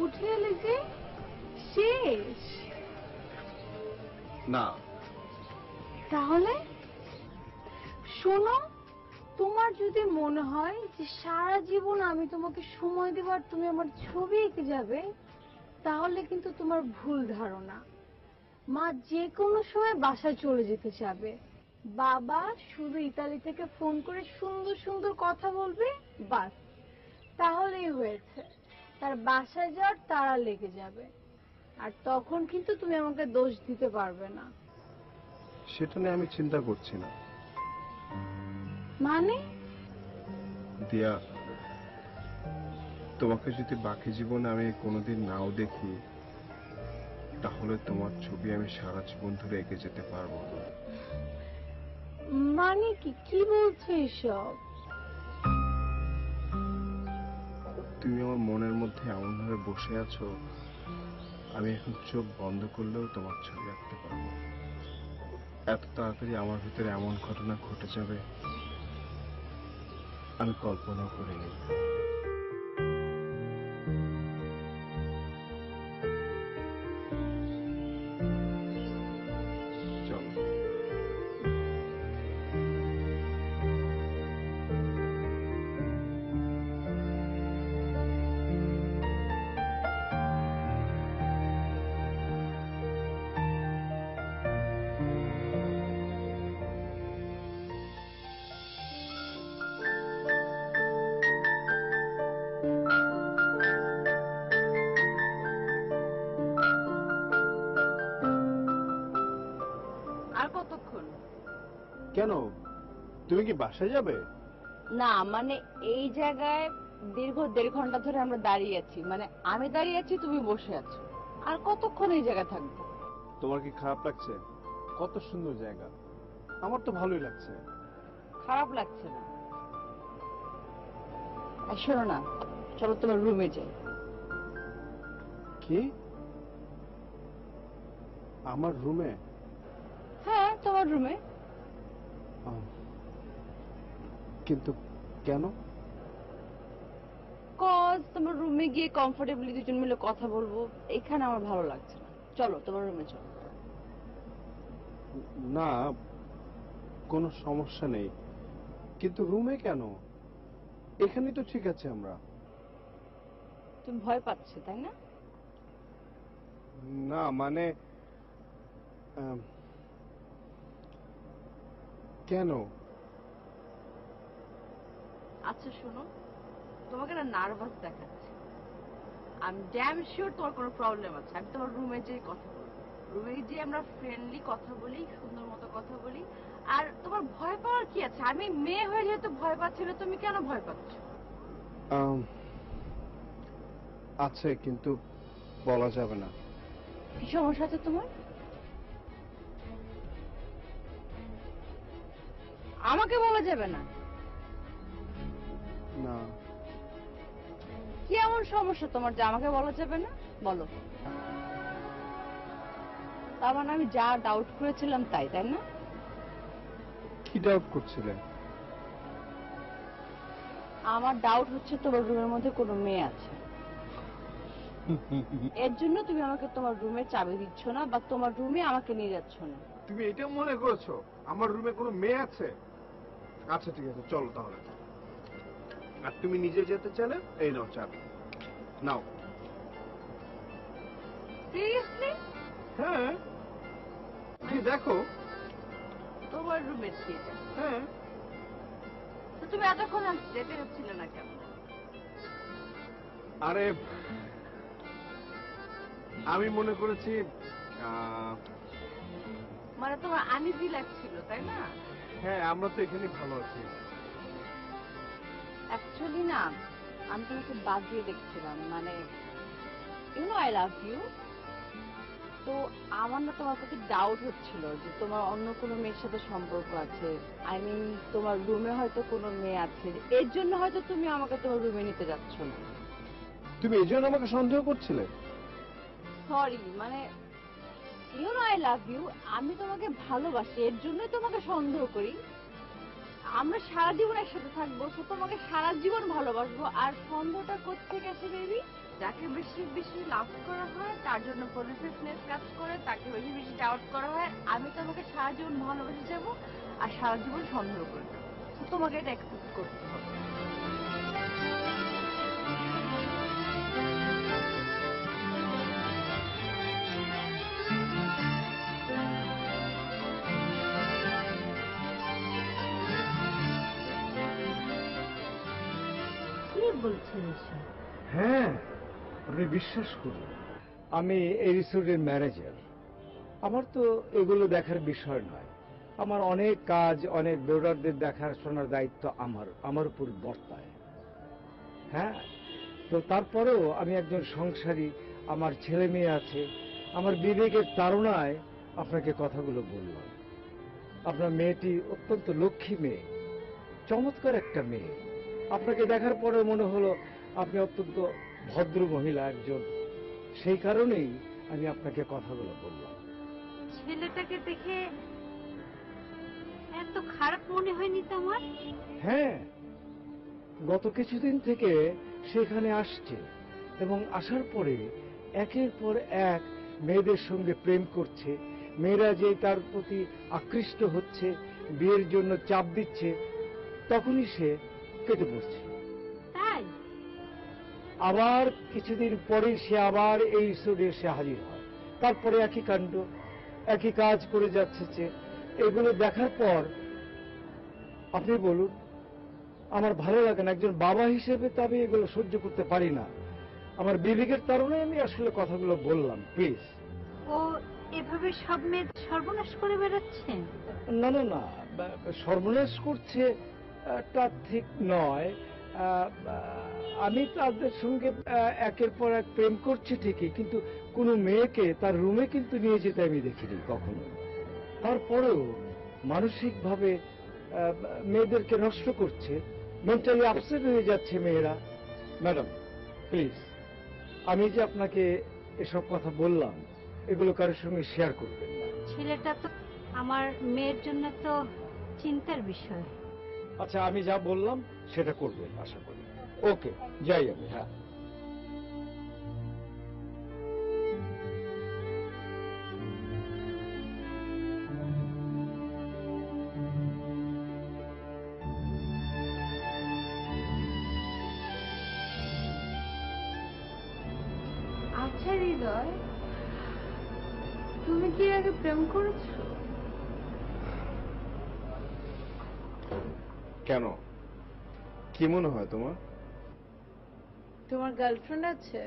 উঠে এলে যে শেষ? না। তাহলে শোনো, তোমার যদি মনে হয় যে সারা জীবন আমি তোমাকে সময় দেব আর তুমি আমার ছবি এঁকে যাবে, তাহলে কিন্তু তোমার ভুল ধারণা। মা যে কোনো সময় বাসায় চলে যেতে চাবে। বাবা শুধু ইতালি থেকে ফোন করে সুন্দর সুন্দর কথা বলবে, বাস তাহলেই হয়েছে। তার বাসায় যাওয়ার তাড়া লেগে যাবে, আর তখন কিন্তু তুমি আমাকে দোষ দিতে পারবে না। সেটা নিয়ে আমি চিন্তা করছি না। মানে? দিয়া, তোমাকে যদি বাকি জীবনে আমি কোনোদিন নাও দেখি, তাহলে তোমার ছবি আমি সারা জীবন ধরে এঁকে যেতে পারবো। মানে কি বলছো এসব? তুমি আমার মনের মধ্যে এমন ভাবে বসে আছো, আমি এখন চোখ বন্ধ করলেও তোমার ছবি আঁকতে পারবো। এত তাড়াতাড়ি আমার ভিতরে এমন ঘটনা ঘটে যাবে আমি কল্পনা করিনি। চলো। আর কতক্ষণ? কেন, তুমি কি বাসায় যাবে? না, মানে এই জায়গায় দীর্ঘ 1.5 ঘন্টা ধরে আমরা দাঁড়িয়ে আছি। মানে আমি দাঁড়িয়ে আছি, তুমি বসে আছো। আর কতক্ষণ এই জায়গায় থাকবো? তোমার কি খারাপ লাগছে? কত সুন্দর জায়গা, আমার তো ভালোই লাগছে। খারাপ লাগছে না। আর শোনো না, চলো তোমার রুমে যাই। কি? আমার রুমে? হ্যাঁ, তোমার রুমে। কিন্তু কেন? কজ তোমার রুমে গিয়ে কমফোর্টেবলি দুজন মিলে কথা বলবো। এখানে আমার ভালো লাগছে না। চলো তোমার রুমে চলো। না, কোনো সমস্যা নেই, কিন্তু রুমে কেন? এখানেই তো ঠিক আছে আমরা। তুমি ভয় পাচ্ছো তাই না? না মানে কেন? আচ্ছা শোনো, তোমাকে না নার্ভাস দেখাচ্ছে। আমি ড্যাম শিওর তোমার কোনো প্রবলেম আছে। আমি তোমার রুমে যেয়ে কথা বলবো, রুমে যে আমরা ফ্রেন্ডলি কথা বলি, সুন্দর মতো কথা বলি। আর তোমার ভয় পাওয়ার কি আছে? আমি মেয়ে হয়ে যেহেতু ভয় পাচ্ছি না, তুমি কেন ভয় পাচ্ছ? আছে, কিন্তু বলা যাবে না। কি সমস্যা আছে তোমার? আমাকে বলা যাবে না? না। কি এমন সমস্যা তোমার যে আমাকে বলা যাবে না? বলো। তার মানে আমি যা ডাউট করেছিলাম তাই, তাই না? কি ডাউট করছিলে? আমার ডাউট হচ্ছে তোমার রুমের মধ্যে কোনো মেয়ে আছে। এর জন্য তুমি আমাকে তোমার রুমে চাবি দিচ্ছ না, বা তোমার রুমে আমাকে নিয়ে যাচ্ছ না। তুমি এটা মনে করেছো আমার রুমে কোনো মেয়ে আছে? আচ্ছা ঠিক আছে, চলো তাহলে। আর তুমি নিজে যেতে চাইলে এই নাও চাবি, নাও। সিরিয়াসলি? হ্যাঁ, দেখো। তোমার রুমে দিয়ে যাও। হ্যাঁ। তো তুমি এতক্ষণ যেতে হচ্ছিলে না কেন? আরে আমি মনে করেছি মানে তোমার আনইজি লাগছিল, তাই না? হ্যাঁ, আমরা তো এখানে ভালো আছি। অ্যাকচুয়ালি না, আমি তোমাকে বাজিয়ে দেখছিলাম, মানে you know I love you. তো আমার না তোমার প্রতি ডাউট হচ্ছিল যে তোমার অন্য কোনো মেয়ের সাথে সম্পর্ক আছে। আই মিন তোমার রুমে হয়তো কোনো মেয়ে আছে, এর জন্য হয়তো তুমি আমাকে তোমার রুমে নিতে যাচ্ছ না। তুমি এই জন্য আমাকে সন্দেহ করছিলে? সরি, মানে you know I love you, আমি তোমাকে ভালোবাসি, এর জন্যই তোমাকে সন্দেহ করি। আমরা সারা জীবন একসাথে থাকবো, তো তোমাকে সারা জীবন ভালোবাসবো। আর সন্দেহটা কোত্থেকে আসে বেবি? যাকে বেশি বেশি লাভ করা হয় তার জন্য পজিটিভনেস কাজ করে, তাকে বেশি বেশি ডাউট করা হয়। আমি তোমাকে সারা জীবন ভালোবেসে যাবো আর সারা জীবন সন্দেহ করে যাবো। তো তোমাকে এটা অ্যাকসেপ্ট করতে হবে। কি বলছেন এসব? হ্যাঁ, আপনি বিশ্বাস করুন, আমি এই রিসোর্টের ম্যানেজার। আমার তো এগুলো দেখার বিষয় নয়। আমার অনেক কাজ, অনেক বেড়ারদের দেখাশোনার দায়িত্ব আমার উপর বর্তায়। হ্যাঁ, তো তারপরেও আমি একজন সংসারী, আমার ছেলে মেয়ে আছে, আমার বিবেকের তাড়নায় আপনাকে কথাগুলো বললাম। আপনার মেয়েটি অত্যন্ত লক্ষ্মী মেয়ে, চমৎকার একটা মেয়ে। আপনাকে দেখার পরে মনে হলো আপনি অত্যন্ত ভদ্র মহিলা একজন, সেই কারণেই আমি আপনাকে কথাগুলো বললাম। ছেলেটাকে দেখে এত খারাপ মনে হয়নি তো আমার। হ্যাঁ, গত কিছুদিন থেকে সেখানে আসছে এবং আসার পরে একের পর এক মেয়েদের সঙ্গে প্রেম করছে। মেয়েরা যে তার প্রতি আকৃষ্ট হচ্ছে, বিয়ের জন্য চাপ দিচ্ছে, তখনই সে কেটে পড়ছে। তাই আবার কিছুদিন পরে সে আবার এই রিসোর্টে এসে হাজির হয়, তারপরে একই কাণ্ড, একই কাজ করে যাচ্ছে। যে এগুলো দেখার পর আপনি বলুন, আমার ভালো লাগে না। একজন বাবা হিসেবে তো আমি এগুলো সহ্য করতে পারি না। আমার বিবেকের তাড়নায় আমি আসলে কথাগুলো বললাম। প্লিজ। ও এভাবে সব মেয়ে সর্বনাশ করে বেড়াচ্ছে? না না না, সর্বনাশ করছে তা ঠিক নয়। আমি তাদের সঙ্গে একের পর এক প্রেম করছি ঠিকই, কিন্তু কোনো মেয়েকে তার রুমে কিন্তু নিয়ে যেতে আমি দেখিনি কখনো। তারপরেও মানসিকভাবে মেয়েদেরকে নষ্ট করছে, মেন্টালি আপসেট হয়ে যাচ্ছে মেয়েরা। ম্যাডাম প্লিজ, আমি যে আপনাকে এসব কথা বললাম, এগুলো কারোর সঙ্গে শেয়ার করবেন না। ছেলেটা তো আমার মেয়ের জন্য তো চিন্তার বিষয়। আচ্ছা, আমি যা বললাম সেটা করবেন আশা করি। ওকে, যাই আমি। হ্যাঁ, আচ্ছা হৃদয়, তুমি কি আগে প্রেম করেছো? কেন, কি মনে হয় তোমার? তোমার গার্লফ্রেন্ড আছে?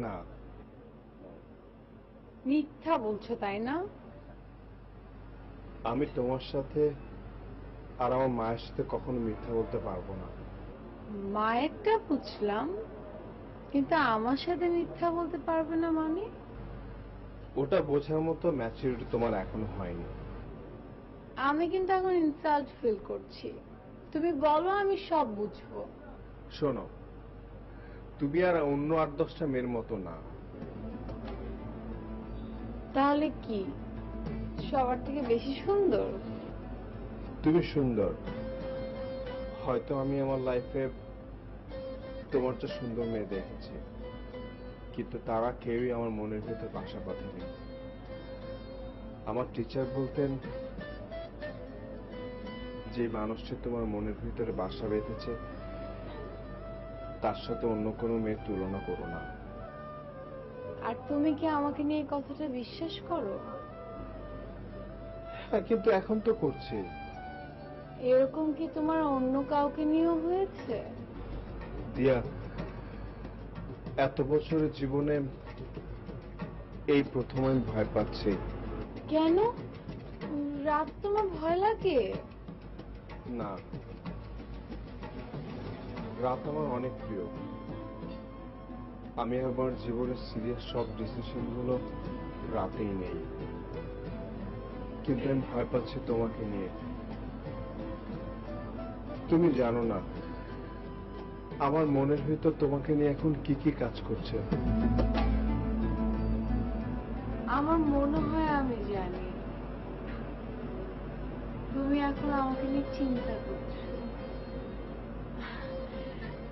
না। মিথ্যা বলছো তাই না? আমি তোমার সাথে আর আমার মায়ের সাথে কখনো মিথ্যা বলতে পারবো না। মায়েরটা বুঝলাম, কিন্তু আমার সাথে মিথ্যা বলতে পারবে না মানে? ওটা বোঝার মতো ম্যাচুরিটি তোমার এখনো হয়নি। আমি কিন্তু এখন ইনসাল্ট ফিল করছি। তুমি বলো, আমি সব বুঝবো। শোনো, তুমি আর অন্য 8-10টা মেয়ের মতো না। তাহলে কি সবার থেকে বেশি সুন্দর? তুমি সুন্দর। হয়তো আমি আমার লাইফে তোমার চেয়ে সুন্দর মেয়ে দেখেছি, কিন্তু তারা কেউই আমার মনের ভেতর বাসা বাঁধেনি। আমার টিচার বলতেন, যে মানুষটি তোমার মনের ভিতরে বাসা বেঁধেছে তার সাথে অন্য কোনো মেয়ের তুলনা করো না। আর তুমি কি আমাকে নিয়ে এই কথাটা বিশ্বাস করো? হ্যাঁ, কিন্তু এখন তো করছি। এরকম কি তোমার অন্য কাউকে নিয়েও হয়েছে? দিয়া, এত বছরের জীবনে এই প্রথম আমি ভয় পাচ্ছি। কেন? রাত তোমার ভয় লাগে? না, রাত আমার অনেক প্রিয়। আমি আমার জীবনের সিরিয়াস সব ডিসিশন গুলো রাতেই নেই, কিন্তু আমি ভয় পাচ্ছি তোমাকে নিয়ে। তুমি জানো না আমার মনের ভিতর তোমাকে নিয়ে এখন কি কি কাজ করছে। আমার মনে হয় আমি জানি। তুমি এখন আমাকে নিয়ে চিন্তা করছো।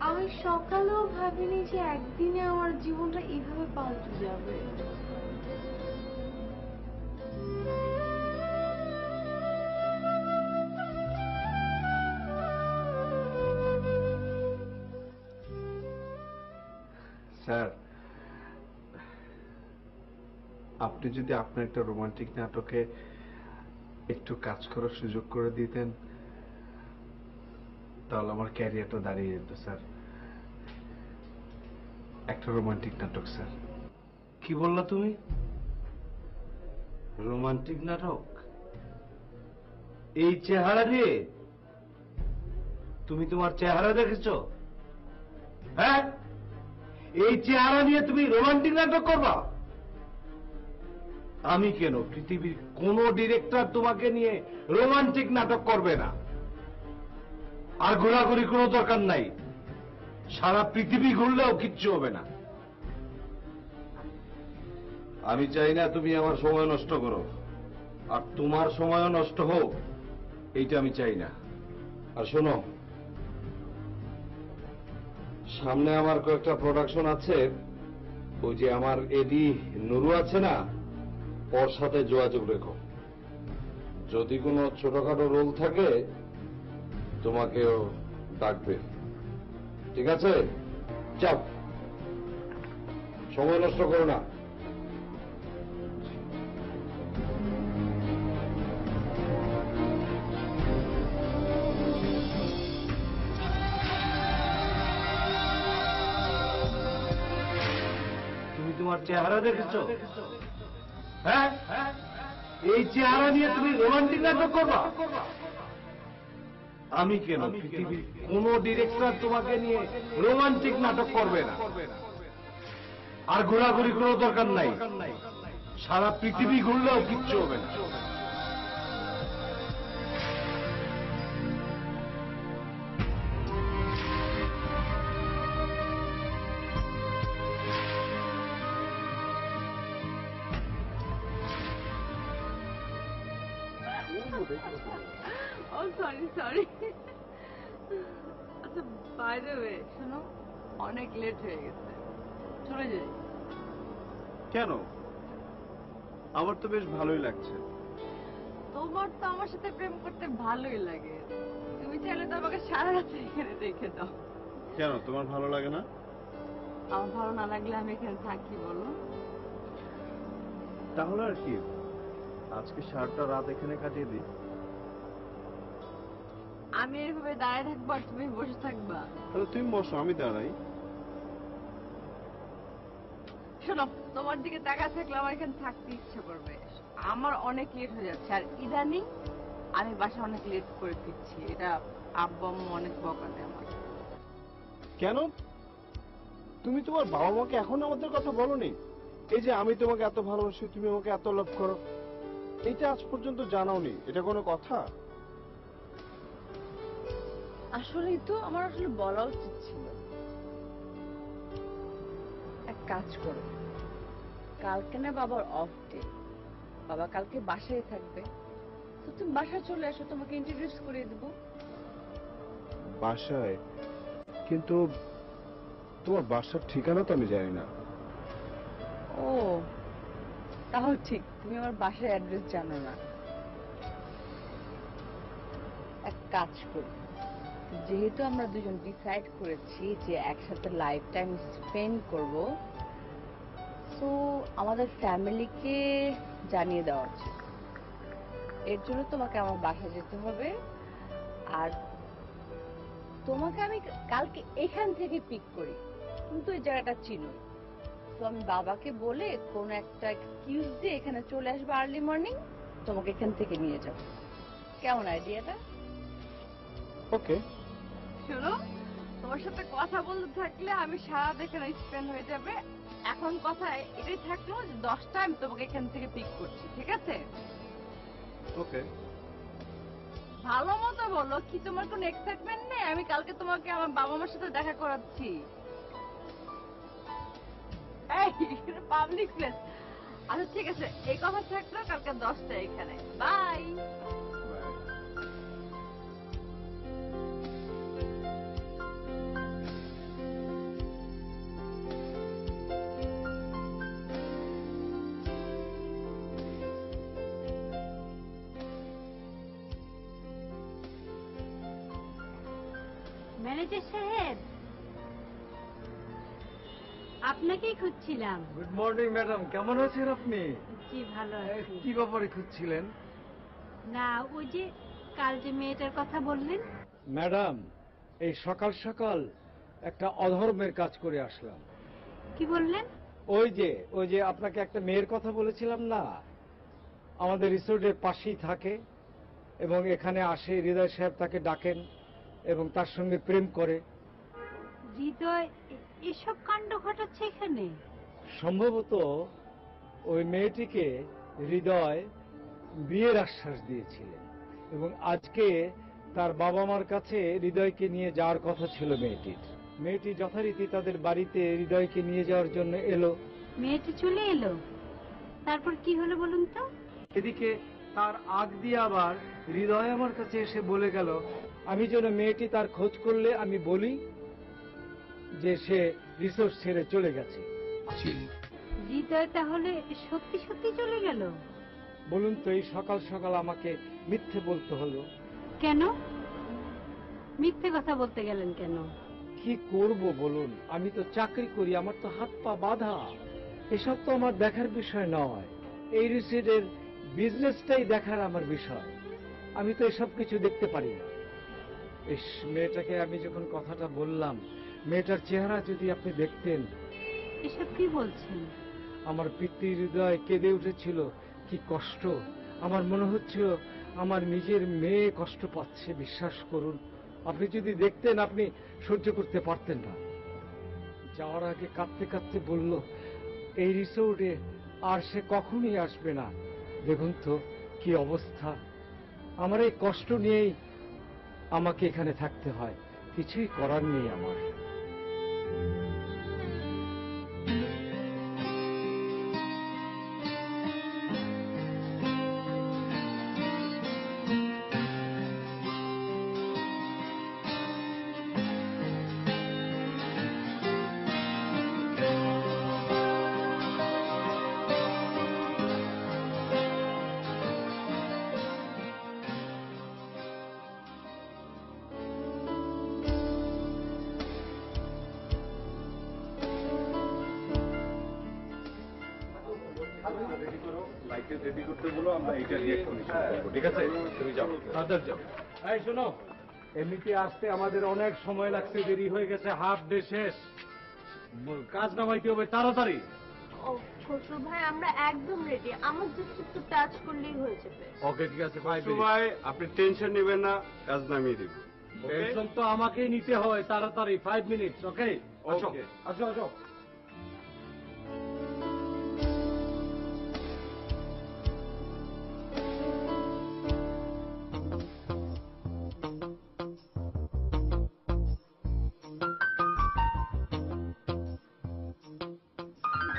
আমি সকালেও ভাবিনি যে একদিনে আমার জীবনটা এইভাবে পাল্টে যাবে। স্যার, আপনি যদি আপনার একটা রোমান্টিক নাটকে একটু কাজ করার সুযোগ করে দিতেন তাহলে আমার ক্যারিয়ারটা দাঁড়িয়ে যেত স্যার। একটা রোমান্টিক নাটক স্যার। কি বললা তুমি? রোমান্টিক নাটক? এই চেহারা দিয়ে? তুমি তোমার চেহারা দেখেছো? হ্যাঁ, এই চেহারা নিয়ে তুমি রোমান্টিক নাটক করবা? আমি কেন, পৃথিবীর কোন ডিরেক্টর তোমাকে নিয়ে রোমান্টিক নাটক করবে না। আর ঘোরাঘুরি কোনো দরকার নাই, সারা পৃথিবী ঘুরলেও কিচ্ছু হবে না। আমি চাই না তুমি আমার সময় নষ্ট করো, আর তোমার সময়ও নষ্ট হোক, এইটা আমি চাই না। আর শোনো, সামনে আমার কয়েকটা প্রোডাকশন আছে, ওই যে আমার এডি নুরু আছে না, ওর সাথে যোগাযোগ রেখো। যদি কোনো ছোটখাটো রোল থাকে তোমাকেও ডাকবে, ঠিক আছে? যাও, সময় নষ্ট করো না। তুমি তোমার চেহারা দেখেছো? হ্যাঁ, এই চেহারা নিয়ে তুমি রোমান্টিক নাটক করবা? আমি কেন, পৃথিবীর কোন ডিরেক্টর তোমাকে নিয়ে রোমান্টিক নাটক করবে না। আর ঘোরাঘুরি কোনো দরকার নাই, সারা পৃথিবী ঘুরলেও কিচ্ছু হবে না। ও সরি সরি। আচ্ছা, বাই দ্য ওয়ে, শোনো, অনেক লেট হয়ে গেছে, চলে যাই। কেন? আমার তো বেশ ভালোই লাগছে। তোমার তো আমার সাথে প্রেম করতে ভালোই লাগে, তুমি চাইলে তো আমাকে সারা রাত এখানে রেখে দাও। কেন, তোমার ভালো লাগে না? আমার ভালো না লাগলে আমি এখানে থাকি বলো? তাহলে আর কি, আজকে সারাটা রাত এখানে কাটিয়ে দিই। আমি এইভাবে দাঁড়িয়ে থাকবো আর তুমি বসে থাকবা? তাহলে তুমি বসো, আমি দাঁড়াই। শোনো, তোমার দিকে তাকা থাকলে আমার এখানে থাকতে ইচ্ছে করবে। আমার অনেক লেট হয়ে যাচ্ছে, আর ইদানিং আমি বাসা অনেক লেট করে ফিরছি। এটা আব্বু আম্মু অনেক বকা দেয় আমার। কেন? তুমি তোমার বাবা মাকে এখন আমাদের কথা বলোনি? এই যে আমি তোমাকে এত ভালোবাসি, তুমি আমাকে এত লাভ করো, এইটা আজ পর্যন্ত জানাওনি। এটা কোনো কথা? আসলেই তো আমার আসলে বলা উচিত ছিল। এক কাজ করো, কালকে না বাবার অফ ডে, বাবা কালকে বাসায় থাকবে, তো তুমি বাসায় চলে আসো, তোমাকে ইন্ট্রোডিউস করিয়ে দেবো। বাসায়? কিন্তু তোমার বাসার ঠিকানা তো আমি জানি না। ও, তাহলে ঠিক, তুমি আমার বাসার অ্যাড্রেস জানো না। এক কাজ করি, যেহেতু আমরা দুজন ডিসাইড করেছি যে একসাথে লাইফ টাইম স্পেন্ড করব, তো আমাদের ফ্যামিলিকে জানিয়ে দেওয়া উচিত। এর জন্য তোমাকে আমার বাসায় যেতে হবে, আর তোমাকে আমি কালকে এখান থেকে পিক করি, কিন্তু এই জায়গাটা চিনো, তো আমি বাবাকে বলে কোন একটা এক্সকিউজ দিয়ে এখানে চলে আসবো আর্লি মর্নিং, তোমাকে এখান থেকে নিয়ে যাব। কেমন আইডিয়াটা? ওকে। শোনো, তোমার সাথে কথা বলতে থাকলে আমি সারা এখানে স্পেন্ড হয়ে যাবে। এখন কথা এটাই থাকলো যে 10টায় আমি তোমাকে এখান থেকে পিক করছি, ঠিক আছে? ওকে। ভালো মতো বলো, কি তোমার কোনো এক্সাইটমেন্ট নেই? আমি কালকে তোমাকে আমার বাবা মার সাথে দেখা করাচ্ছি। Public place. আচ্ছা ঠিক আছে, এই কথা থাকলো, কালকে 10টায় এখানে। বাই। ম্যানেজার সাহেব, আপনাকেই খুঁজছিলাম। গুড মর্নিং ম্যাডাম, কেমন আছেন আপনি? জি ভালো আছি। কি ব্যাপারে খুঁজছিলেন? না, ওই যে কাল যে মেয়েটার কথা বললেন। ম্যাডাম, এই সকাল সকাল একটা অধর্মের কাজ করে আসলাম। কি বললেন? ওই যে আপনাকে একটা মেয়ের কথা বলেছিলাম না, আমাদের রিসোর্টের পাশেই থাকে এবং এখানে আসে, হৃদয় সাহেব তাকে ডাকেন এবং তার সঙ্গে প্রেম করে। হৃদয় এসব কাণ্ড ঘটাচ্ছে এখানে? সম্ভবত ওই মেয়েটিকে হৃদয় বিয়ের আশ্বাস দিয়েছিলেন এবং আজকে তার বাবা মার কাছে হৃদয়কে নিয়ে যাওয়ার কথা ছিল মেয়েটি যথারীতি তাদের বাড়িতে হৃদয়কে নিয়ে যাওয়ার জন্য এলো। মেয়েটি চলে এলো, তারপর কি হলো বলুন তো? এদিকে তার আগ দিয়ে আবার হৃদয় আমার কাছে এসে বলে গেল আমি যেন মেয়েটি তার খোঁজ করলে আমি বলি যে সে রিসোর্ট ছেড়ে চলে গেছে। হৃদয় তাহলে সত্যি সত্যি চলে গেল? বলুন তো, এই সকাল সকাল আমাকে মিথ্যে বলতে হলো কেন? মিথ্যে কথা বলতে গেলেন কেন? কি করব বলুন, আমি তো চাকরি করি, আমার তো হাত পা বাঁধা। এসব তো আমার দেখার বিষয় নয়, এই রিসোর্টের বিজনেসটাই দেখার আমার বিষয়। আমি তো এসব কিছু দেখতে পারি না। ইস, মেয়েটাকে আমি যখন কথাটা বললাম, মেয়েটার চেহারা যদি আপনি দেখতেন। এসব কি বলছেন? আমার পিতৃ হৃদয় কেঁদে উঠেছিল, কি কষ্ট। আমার মনে হচ্ছিল আমার নিজের মেয়ে কষ্ট পাচ্ছে। বিশ্বাস করুন, আপনি যদি দেখতেন আপনি সহ্য করতে পারতেন না। যাওয়ার আগে কাঁদতে কাঁদতে বলল এই রিসোর্টে আর সে কখনই আসবে না। দেখুন তো কি অবস্থা। আমার এই কষ্ট নিয়েই আমাকে এখানে থাকতে হয়, কিছুই করার নেই আমার। রেডি করো, লাইটে রেডি করতে বলো, আমরা এটা দিয়ে এক্ষুনি শুরু করবো, ঠিক আছে? তুমি যাও, তাড়াতাড়ি যাও। এই শোনো, এমনিতে আসতে আমাদের অনেক সময় লাগছে, দেরি হয়ে গেছে, হাফ ডে শেষ, কাজ নামাইতে হবে তাড়াতাড়ি। ও খসরু ভাই আমরা একদম রেডি, আমার জাস্ট একটু টাচ করলেই হয়ে যাবে। ওকে ঠিক আছে, 5 খসরু ভাই, আপনি টেনশন নেবেন না, কাজ নামিয়ে দিব। টেনশন তো আমাকেই নিতে হয়, তাড়াতাড়ি 5 মিনিটস। ওকে আসো Okay. আসো আসো।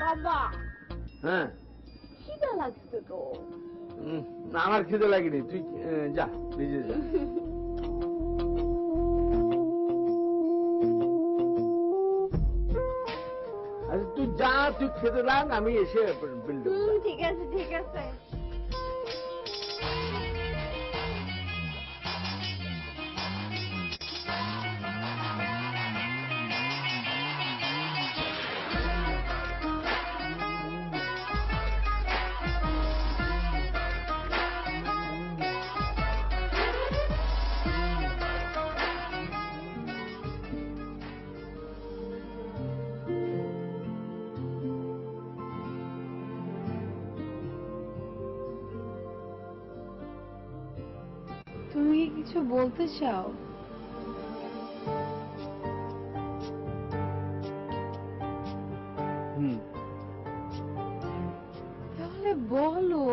বাবা হ্যাঁ, খিদা লাগছে তো। না আমার খিদে লাগেনি, তুই যা, নিজে যা। আচ্ছা তুই যা, তুই খেতে লাগ, আমি এসে বিল্ডিং। ঠিক আছে ঠিক আছে। তুমি কি কিছু বলতে চাও? তাহলে বলো,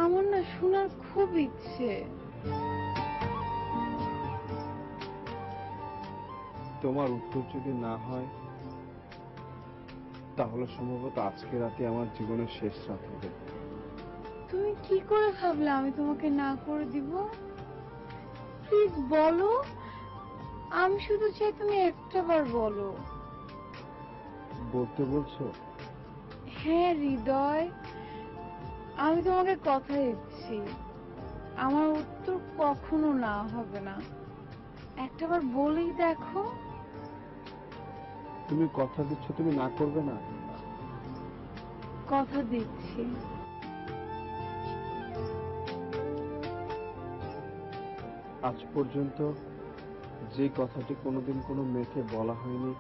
আমার না শোনার খুব ইচ্ছে। তোমার উত্তর যদি না হয়, তাহলে সম্ভবত আজকে রাতে আমার জীবনের শেষ রাত হবে। তুমি কি করে ভাবলে আমি তোমাকে না করে দিব? প্লিজ বলো, আমি শুধু চাই তুমি একটাবার বলো। বলতে বলছো? হ্যাঁ হৃদয়, আমি তোমাকে কথা দিচ্ছি, আমার উত্তর কখনো না হবে না। একটাবার বলেই দেখো। তুমি কথা দিচ্ছ তুমি না করবে না? কথা দিচ্ছি। আজ পর্যন্ত যে কথাটি কোনোদিন কোনো মেয়েকে বলা হয়নি,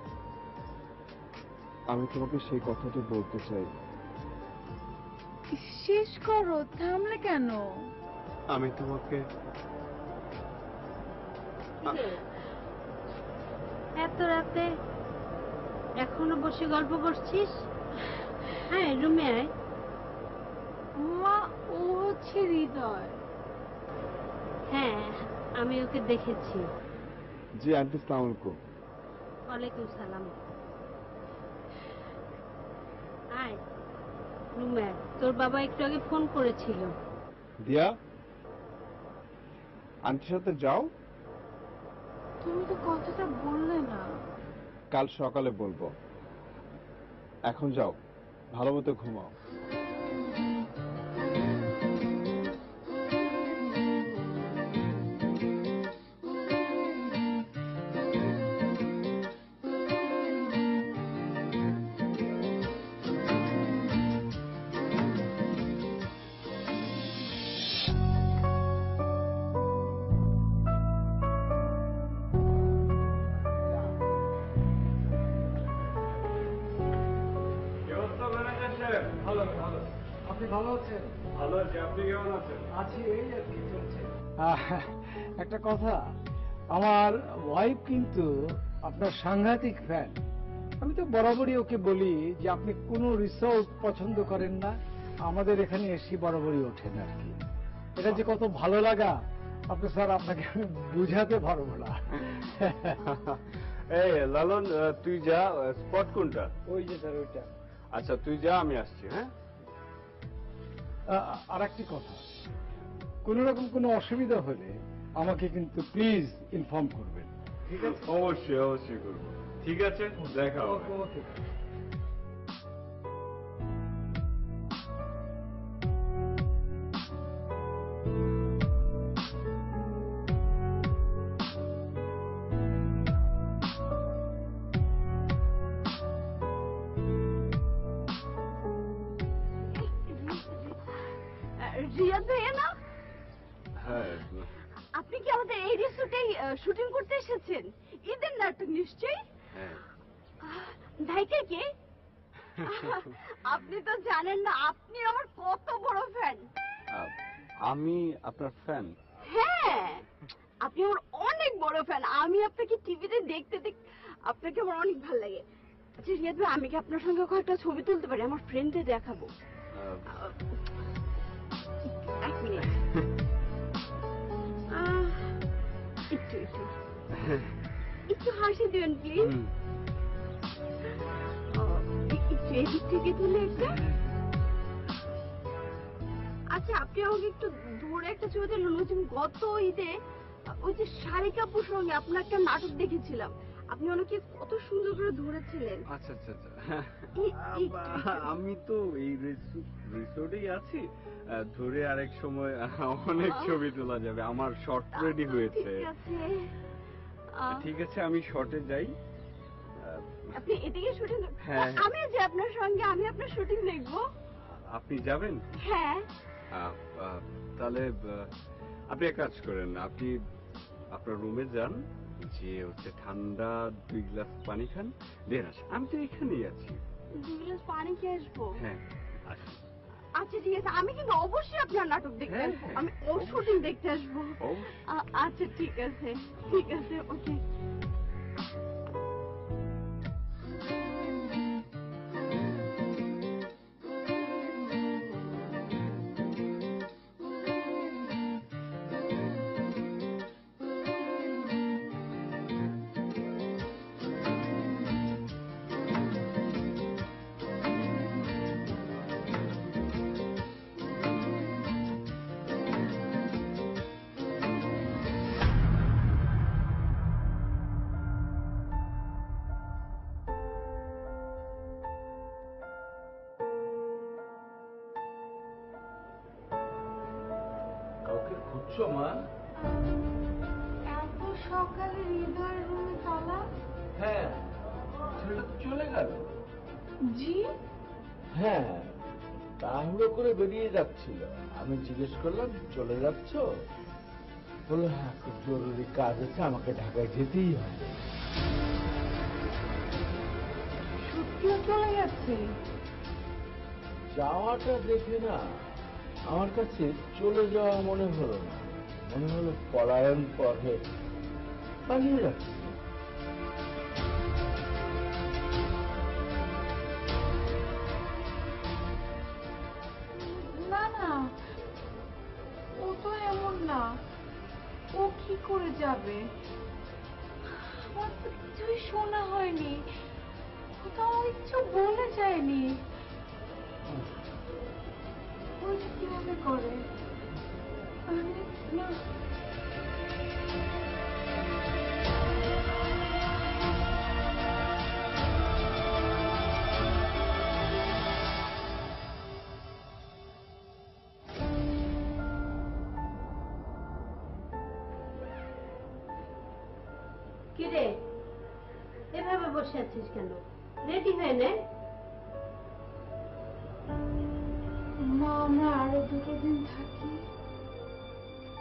আমি তোমাকে সেই কথাটি বলতে চাই। শেষ করো, থামলে কেন? আমি তোমাকে এত রাতে এখনো বসে গল্প করছিস? হ্যাঁ রুমে আয়। মা, ও হচ্ছে হৃদয়। হ্যাঁ আমি ওকে দেখেছি। জি আন্টি, আসসালামু আলাইকুম। ওয়ালাইকুম সালাম। আয় রুমে আয়, তোর বাবা একটু আগে ফোন করেছিল। দিয়া, আন্টির সাথে যাও। তুমি তো কথাটা বললে না। কাল সকালে বলবো, এখন যাও, ভালো মতো ঘুমাও। ভালো ভালো, আপনি ভালো আছেন? ভালো আছি, আপনি কেমন আছেন? আছি, এই আর কি চলছে। একটা কথা, আমার ওয়াইফ কিন্তু আপনার সাংঘাতিক ফ্যান। আমি তো বরাবরই ওকে বলি যে আপনি কোনো রিসোর্ট পছন্দ করেন না, আমাদের এখানে এসি বরাবরই ওঠেন আর কি। এটা যে কত ভালো লাগা, আপনি স্যার আপনাকে আমি বুঝাতে পারবো না। এই লালন, তুই যা, স্পট কোনটা? ওই যে স্যার ওইটা। আচ্ছা তুই যা, আমি আসছি। হ্যাঁ, আর একটি কথা, কোন রকম কোনো অসুবিধা হলে আমাকে কিন্তু প্লিজ ইনফর্ম করবেন, ঠিক আছে? অবশ্যই অবশ্যই করবো। ঠিক আছে, দেখা হবে। ওকে। হ্যাঁ আপনি কি আমাদের এই রিসোর্টেই শুটিং করতে এসেছেন? ঈদের নাটক নিশ্চয়ই। হ্যাঁ ভাইকে কে? আপনি তো জানেন না আপনি আমার কত বড় ফ্যান। আমি আপনার ফ্যান? হ্যাঁ, আপনি আমার অনেক বড় ফ্যান। আমি আপনাকে টিভিতে দেখতে আপনাকে আমার অনেক ভালো লাগে। আচ্ছা রিয়াদ ভাই, আমি কি আপনার সঙ্গে কয়েকটা ছবি তুলতে পারি? আমার ফ্রেন্ডদের দেখাবো। এক মিনিট। একটু একটু একটু হাসি দিবেন প্লিজ। একটু এদিক থেকে তুলে একটা। আচ্ছা আপনি আমাকে একটু ধরে একটা ছবি তুলুন। ওই যে গত ঈদে ওই যে শাড়ি কাপুর সঙ্গে আপনার একটা নাটক দেখেছিলাম, আপনি ওনাকে কত সুন্দর করে ধরেছিলেন। আচ্ছা আচ্ছা আচ্ছা আমি তো এই রিসোর্টেই আছি, ধরে আরেক সময় অনেক ছবি তোলা যাবে। আমার শর্ট রেডি হয়েছে। ঠিক আছে আমি শর্টে যাই। আপনি এদিকে শুটিং? হ্যাঁ আমি যে আপনার সঙ্গে আমি আপনার শুটিং দেখবো। আপনি যাবেন? হ্যাঁ। তাহলে আপনি এক কাজ করেন, আপনি আপনার রুমে যান, যে হচ্ছে ঠান্ডা 2 গ্লাস পানি খান, দেন আসেন। আমি তো এখানেই আছি। 2 গ্লাস পানি খেয়ে আসবো? হ্যাঁ আসেন। আচ্ছা ঠিক আছে, আমি কিন্তু অবশ্যই আপনার নাটক দেখতে আসবো। আমি ওর শুটিং দেখতে আসবো। আচ্ছা ঠিক আছে ঠিক আছে, ওকে। কাউকে খুঁজছো মা? এত সকালে হৃদয়ের রুমে তালা? হ্যাঁ, ছেলেটা তো চলে গেল। জি? হ্যাঁ, তাড়াহুড়ো করে বেরিয়ে যাচ্ছিল। আমি জিজ্ঞেস করলাম চলে যাচ্ছ? বললো হ্যাঁ, খুব জরুরি কাজ আছে, আমাকে ঢাকায় যেতেই হবে। সত্যিও চলে গেছে? যাওয়াটা দেখে না আমার কাছে চলে যাওয়া মনে হলো না, মনে হলো পলায়ন পথে পালিয়ে যাচ্ছে। না না, ও তো এমন না। ও কি করে যাবে? আমার তো কিছুই শোনা হয়নি। ও তো আমাকে কিছু বলে যায়নি। ওইটা কিভাবে করে? না কিরে, এভাবে বসে আছিস কেন? রেডি হয়ে নে। মা, আমরা আরো 2 দিন থাকি।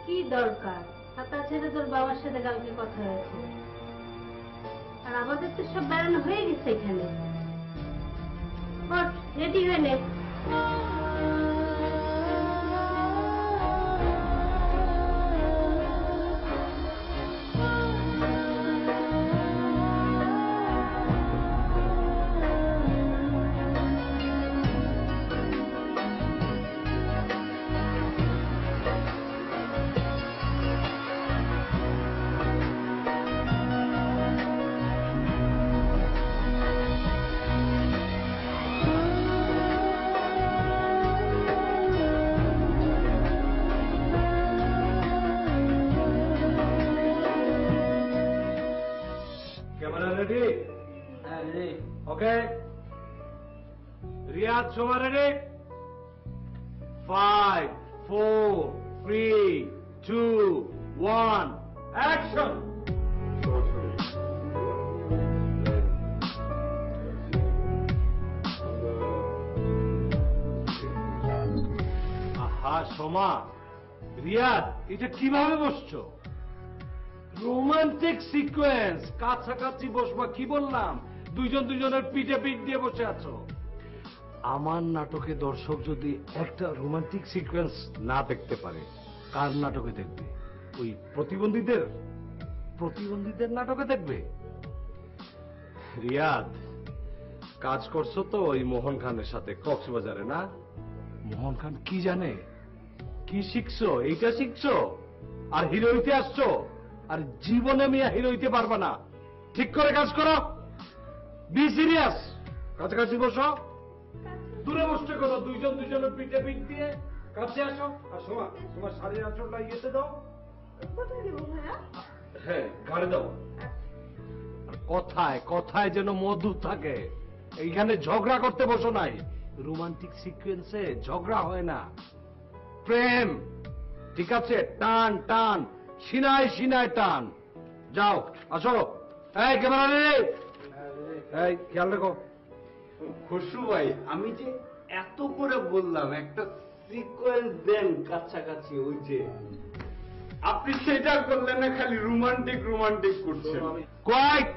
কি দরকার? আর তাছাড়া তোর বাবার সাথে কালকে কথা হয়েছে, আর আমাদের তো সব বেড়ানো হয়ে গেছে এখানে। রেডি হয়ে নে। Camera ready? Okay, Riaz Soma ready? 5, 4, 3, 2, 1, action! আহা সোমা, রিয়াদ, এটা কিভাবে বসছো? রোমান্টিক সিকোয়েন্স, কাছাকাছি বসবা। কি বললাম? দুইজন দুজনের পিঠে পিঠ দিয়ে বসে আছো। আমার নাটকে দর্শক যদি একটা রোমান্টিক সিকোয়েন্স না দেখতে পারে, কার নাটকে দেখবে? ওই প্রতিবন্ধীদের নাটকে দেখবে। রিয়াদ, কাজ করছো তো ওই মোহন খানের সাথে কক্সবাজারে, না? মোহন খান কি জানে? কি শিখছো? এইটা শিখছো আর হিরো হইতে আসছো? আর জীবনে মিয়া হিরো হইতে পারবা না। ঠিক করে কাজ করো, বি সিরিয়াস। কাছাকাছি বসো, দূরে বসতে করো। দুইজন দুজনের পিঠে পিঠ দিয়ে কাছে আসো। আর সোমা, তোমার শাড়ির আঁচলটা ইয়েতে দাও। কোথায় দেবো ভাইয়া? হ্যাঁ, ঘাড়ে দাও। আর কথায় কথায় যেন মধু থাকে। এইখানে ঝগড়া করতে বসো নাই। রোমান্টিক সিকোয়েন্সে ঝগড়া হয় না, প্রেম। ঠিক আছে? টান টান, সিনায় সিনায় টান। যাও, আসো। এই ক্যামেরা রে, এই খেয়াল রেখো। খুশু ভাই, আমি যে এত করে বললাম একটা সিকোয়েন্স দেন কাছাকাছি, ওই যে আপনি সেটা করলেন না, খালি রোমান্টিক রোমান্টিক করছেন। কোয়াইট।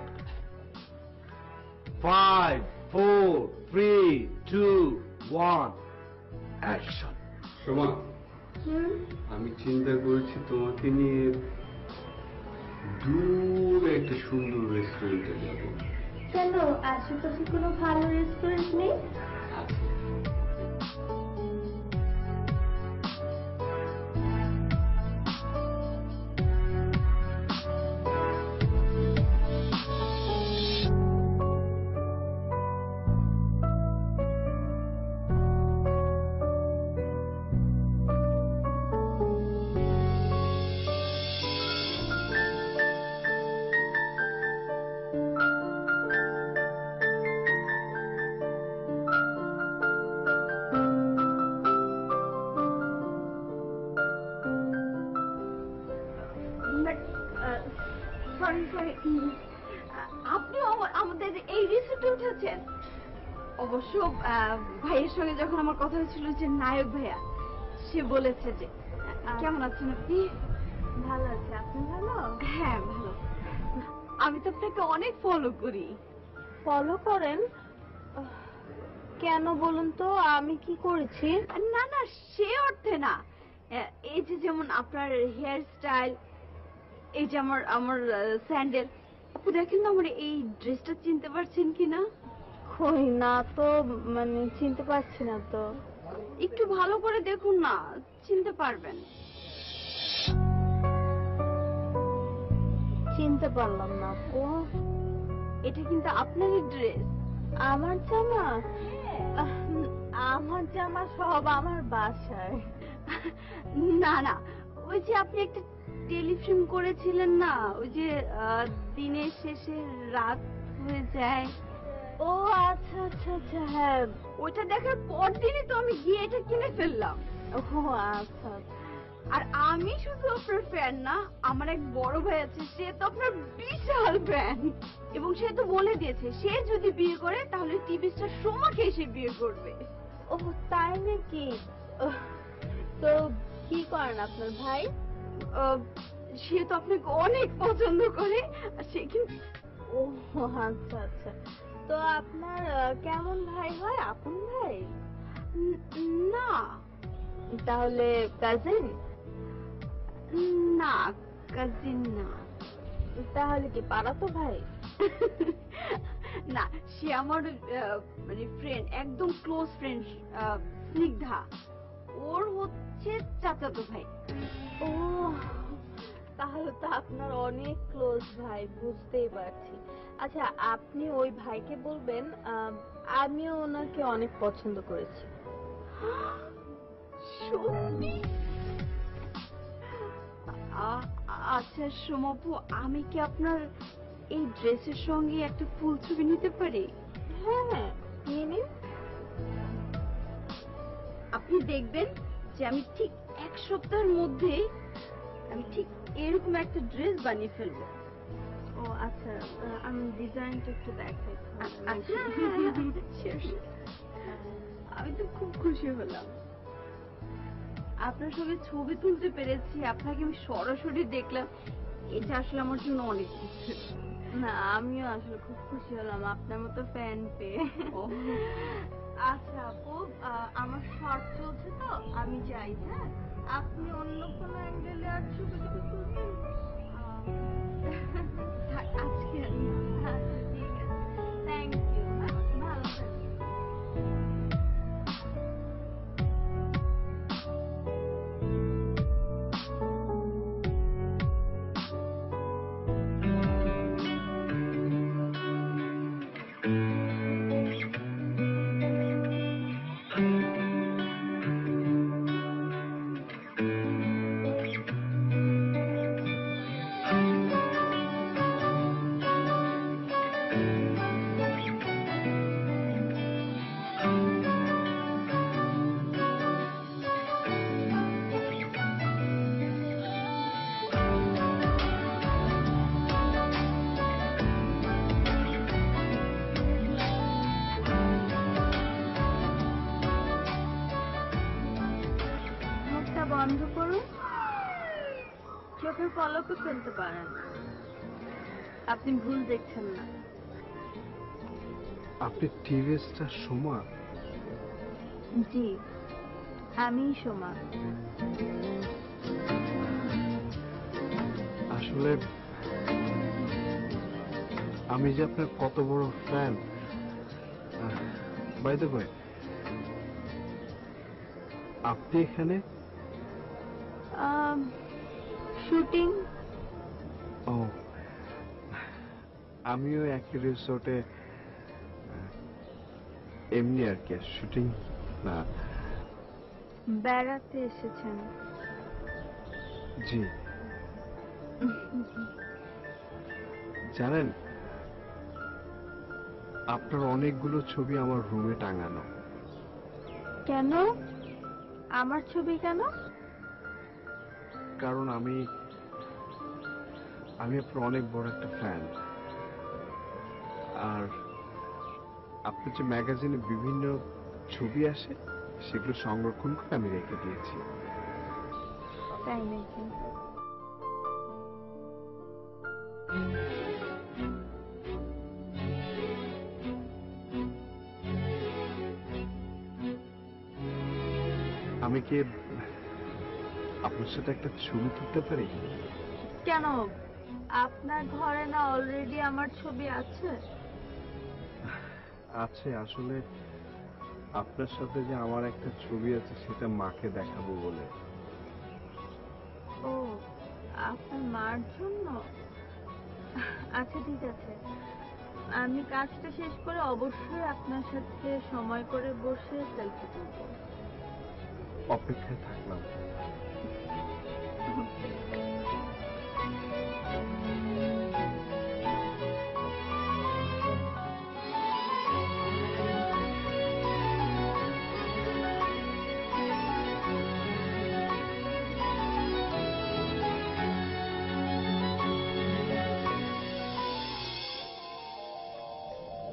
5, 4, 3, 2, 1, অ্যাকশন। সোমা, আমি চিন্তা করেছি তোমাকে নিয়ে দূরে একটা সুন্দর রেস্টুরেন্টে যাব। কেন, আশেপাশে কোনো ভালো রেস্টুরেন্ট নেই? আপনিও আমাদের এই রিসোর্টে উঠেছেন? অবশ্য ভাইয়ের সঙ্গে যখন আমার কথা হয়েছিল, যে নায়ক ভাইয়া, সে বলেছে যে কেমন আছেন আপনি? ভালো আছে, আপনি ভালো? হ্যাঁ ভালো। আমি তো আপনাকে অনেক ফলো করি। ফলো করেন? কেন বলুন তো, আমি কি করেছি? না না, সে অর্থে না। এই যে যেমন আপনার হেয়ার স্টাইল, এই যে আমার আমার স্যান্ডেল। আপু দেখেন তো আমার এই ড্রেসটা চিনতে পারছেন কিনা? কই না তো, মানে চিনতে পারছি না তো। একটু ভালো করে দেখুন না, চিনতে পারবেন। চিনতে পারলাম না আপু। এটা কিন্তু আপনারই ড্রেস। আমার জামা? আমার জামা সব আমার বাসায়। না না, ওই যে আপনি একটা টেলিফিল্ম করেছিলেন না, ওই যে দিনের শেষে রাত হয়ে যায়। ও আচ্ছা আচ্ছা আচ্ছা, হ্যাঁ। ওইটা দেখার পর দিনই তো আমি গিয়ে এটা কিনে ফেললাম। ও আচ্ছা। আর আমি শুধু আপনার ফ্যান না, আমার এক বড় ভাই আছে, সে তো আপনার বিশাল ফ্যান। এবং সে তো বলে দিয়েছে, সে যদি বিয়ে করে তাহলে টিভি স্টার সোমাকে এসে বিয়ে করবে। ও তাই নাকি? তো কি করেন আপনার ভাই? সে তো আপনাকে অনেক পছন্দ করে। আর সে কিন্তু ও আচ্ছা আচ্ছা। তো আপনার কেমন ভাই হয়? আপন ভাই? না। তাহলে কাজিন? না, কাজিন না। তাহলে কি পাড়াতো ভাই? না, সে আমার মানে ফ্রেন্ড, একদম ক্লোজ ফ্রেন্ড, স্নিগ্ধা। ওর হচ্ছে চাচাতো ভাই। ও তাহলে তো আপনার অনেক ক্লোজ ভাই, বুঝতেই পারছি। আচ্ছা, আপনি ওই ভাইকে বলবেন আমিও ওনাকে অনেক পছন্দ করেছি। সত্যি? আচ্ছা সোমাপু, আমি কি আপনার এই ড্রেসের সঙ্গে একটা ফুল ছবি নিতে পারি? হ্যাঁ হ্যাঁ, নিয়ে নিন। আপনি দেখবেন যে আমি ঠিক 1 সপ্তাহের মধ্যেই আমি ঠিক এরকম একটা ড্রেস বানিয়ে ফেলবো। ও আচ্ছা, আমি ডিজাইনটা একটু দেখাই। আচ্ছা, আমি তো খুব খুশি হলাম। আপনার সঙ্গে ছবি তুলতে পেরেছি, আপনাকে আমি সরাসরি দেখলাম, এটা আসলে আমার জন্য অনেক কিছু। না, আমিও আসলে খুব খুশি হলাম আপনার মতো ফ্যান পেয়ে। আচ্ছা আপু, আমার শর্ট চলছে তো আমি যাই। হ্যাঁ, আপনি অন্য কোনো অ্যাঙ্গেলে আর ছবি তুলবেন? আজকে আমি আচ্ছা ঠিক আছে, থ্যাংক ইউ, ভালো থাকবেন। মুখটা বন্ধ করুন, চোখের পলকও ফেলতে পারেন, আপনি ভুল দেখছেন না। আপনি টিভি স্টার সোমা? জি, আমি সোমা। আসলে আমি যে আপনার কত বড় ফ্যান। বাই দ্য ওয়ে, আপনি এখানে? শুটিং। ও, আমিও একই রিসোর্টে, এমনি আর কি, শুটিং না। বেড়াতে এসেছেন? জি। জানেন, আপনার অনেকগুলো ছবি আমার রুমে টাঙানো। কেন আমার ছবি কেন? কারণ আমি আপনার অনেক বড় একটা ফ্যান। আর আপনার যে ম্যাগাজিনে বিভিন্ন ছবি আসে, সেগুলো সংরক্ষণ করে আমি রেখে দিয়েছি। তাই নাকি? আমি কি আপনার সাথে একটা ছবি তুলতে পারি? কেন, আপনার ঘরে না অলরেডি আমার ছবি আছে? আছে, আসলে আপনার সাথে যে আমার একটা ছবি আছে সেটা মাকে দেখাবো বলে। ও, আপনার মার জন্য? আচ্ছা ঠিক আছে, আমি কাজটা শেষ করে অবশ্যই আপনার সাথে সময় করে বসে সেলফি তুলব। অপেক্ষায় থাকলাম।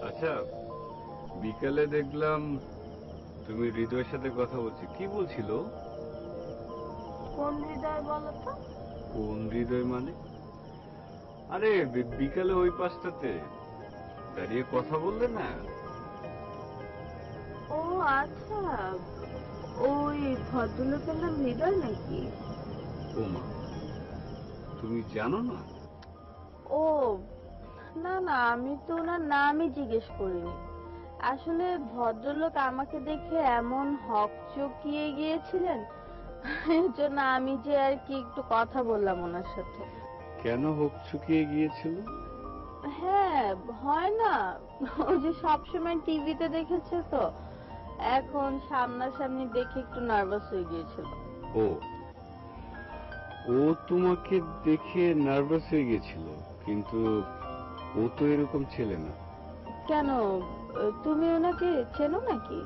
আচ্ছা, বিকালে দেখলাম তুমি হৃদয়ের সাথে কথা বলছি, কি বলছিল? কোন হৃদয় বলো তো? কোন হৃদয় মানে? আরে বিকালে ওই পাশটাতে দাঁড়িয়ে কথা বললে না? ও আচ্ছা, ওই ভদ্রলোকের নাম হৃদয় নাকি? ওমা, তুমি জানো না? ও না না, আমি তো ওনার নামই জিজ্ঞেস করিনি। আসলে ভদ্রলোক আমাকে দেখে এমন হকচকিয়ে গিয়েছিলেন, এর জন্য আমি যে আর কি একটু কথা বললাম ওনার সাথে। কেন হোক শুকিয়ে গিয়েছিল? হ্যাঁ, হয় না, ও যে সবসময় টিভিতে দেখেছে তো, এখন সামনাসামনি দেখে একটু নার্ভাস হয়ে গিয়েছিল। ও, ও তোমাকে দেখে নার্ভাস হয়ে গেছিল, কিন্তু ও তো এরকম ছেলে না। কেন, তুমি ওনাকে চেনো নাকি?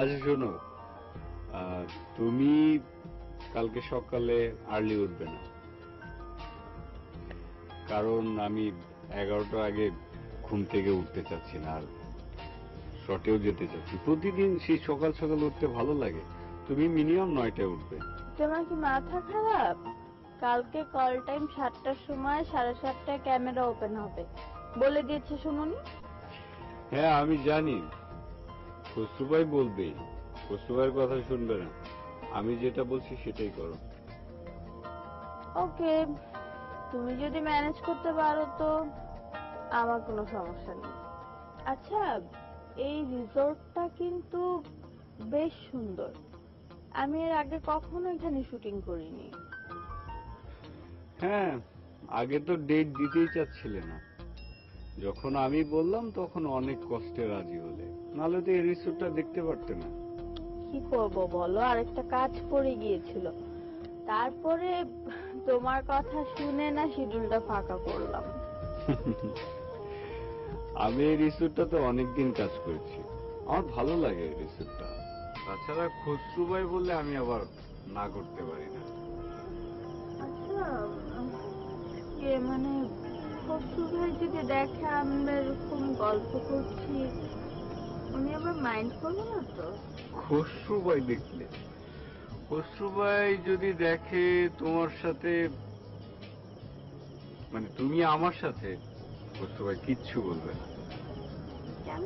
আচ্ছা শোনো, তুমি কালকে সকালে আর্লি উঠবে না, কারণ আমি 11টার আগে ঘুম থেকে উঠতে চাচ্ছি না, আর শটেও যেতে চাচ্ছি। প্রতিদিন সেই সকাল সকাল উঠতে ভালো লাগে, তুমি মিনিমাম 9টায় উঠবে। তোমার কি মাথা খারাপ? কালকে কল টাইম 7টার সময়, 7:30টায় ক্যামেরা ওপেন হবে বলে দিয়েছে, শুনুনি? হ্যাঁ আমি জানি, খসরু ভাই বলবে, খসরু ভাইয়ের কথা শুনবে না, আমি যেটা বলছি সেটাই করো। ওকে, তুমি যদি ম্যানেজ করতে পারো তো আমার কোনো সমস্যা নেই। আচ্ছা, এই রিসোর্টটা কিন্তু বেশ সুন্দর। আমি এর আগে কখনো এখানে শুটিং করিনি। হ্যাঁ, আগে তো ডেট দিতেই চাচ্ছিলে না, যখন আমি বললাম তখন অনেক কষ্টে রাজি হলে, নাহলে তো এই রিসোর্টটা দেখতে পারতে না। কি করবো বলো, আরেকটা কাজ পড়ে গিয়েছিল, তারপরে তোমার কথা শুনে না শিডিউলটা ফাঁকা করলাম। আমি এই রিসোর্টটাতে অনেকদিন কাজ করেছি, আমার ভালো লাগে এই রিসোর্টটা। তাছাড়া খসরু ভাই বললে আমি আবার না করতে পারি না। আচ্ছা, মানে খসরু ভাই যদি দেখে আমরা এরকম গল্প করছি, উনি আবার মাইন্ড করবো না তো? খসরু ভাই দেখলে, খসরু ভাই যদি দেখে তোমার সাথে, মানে তুমি আমার সাথে, খসরু ভাই কিচ্ছু বলবে না। কেন?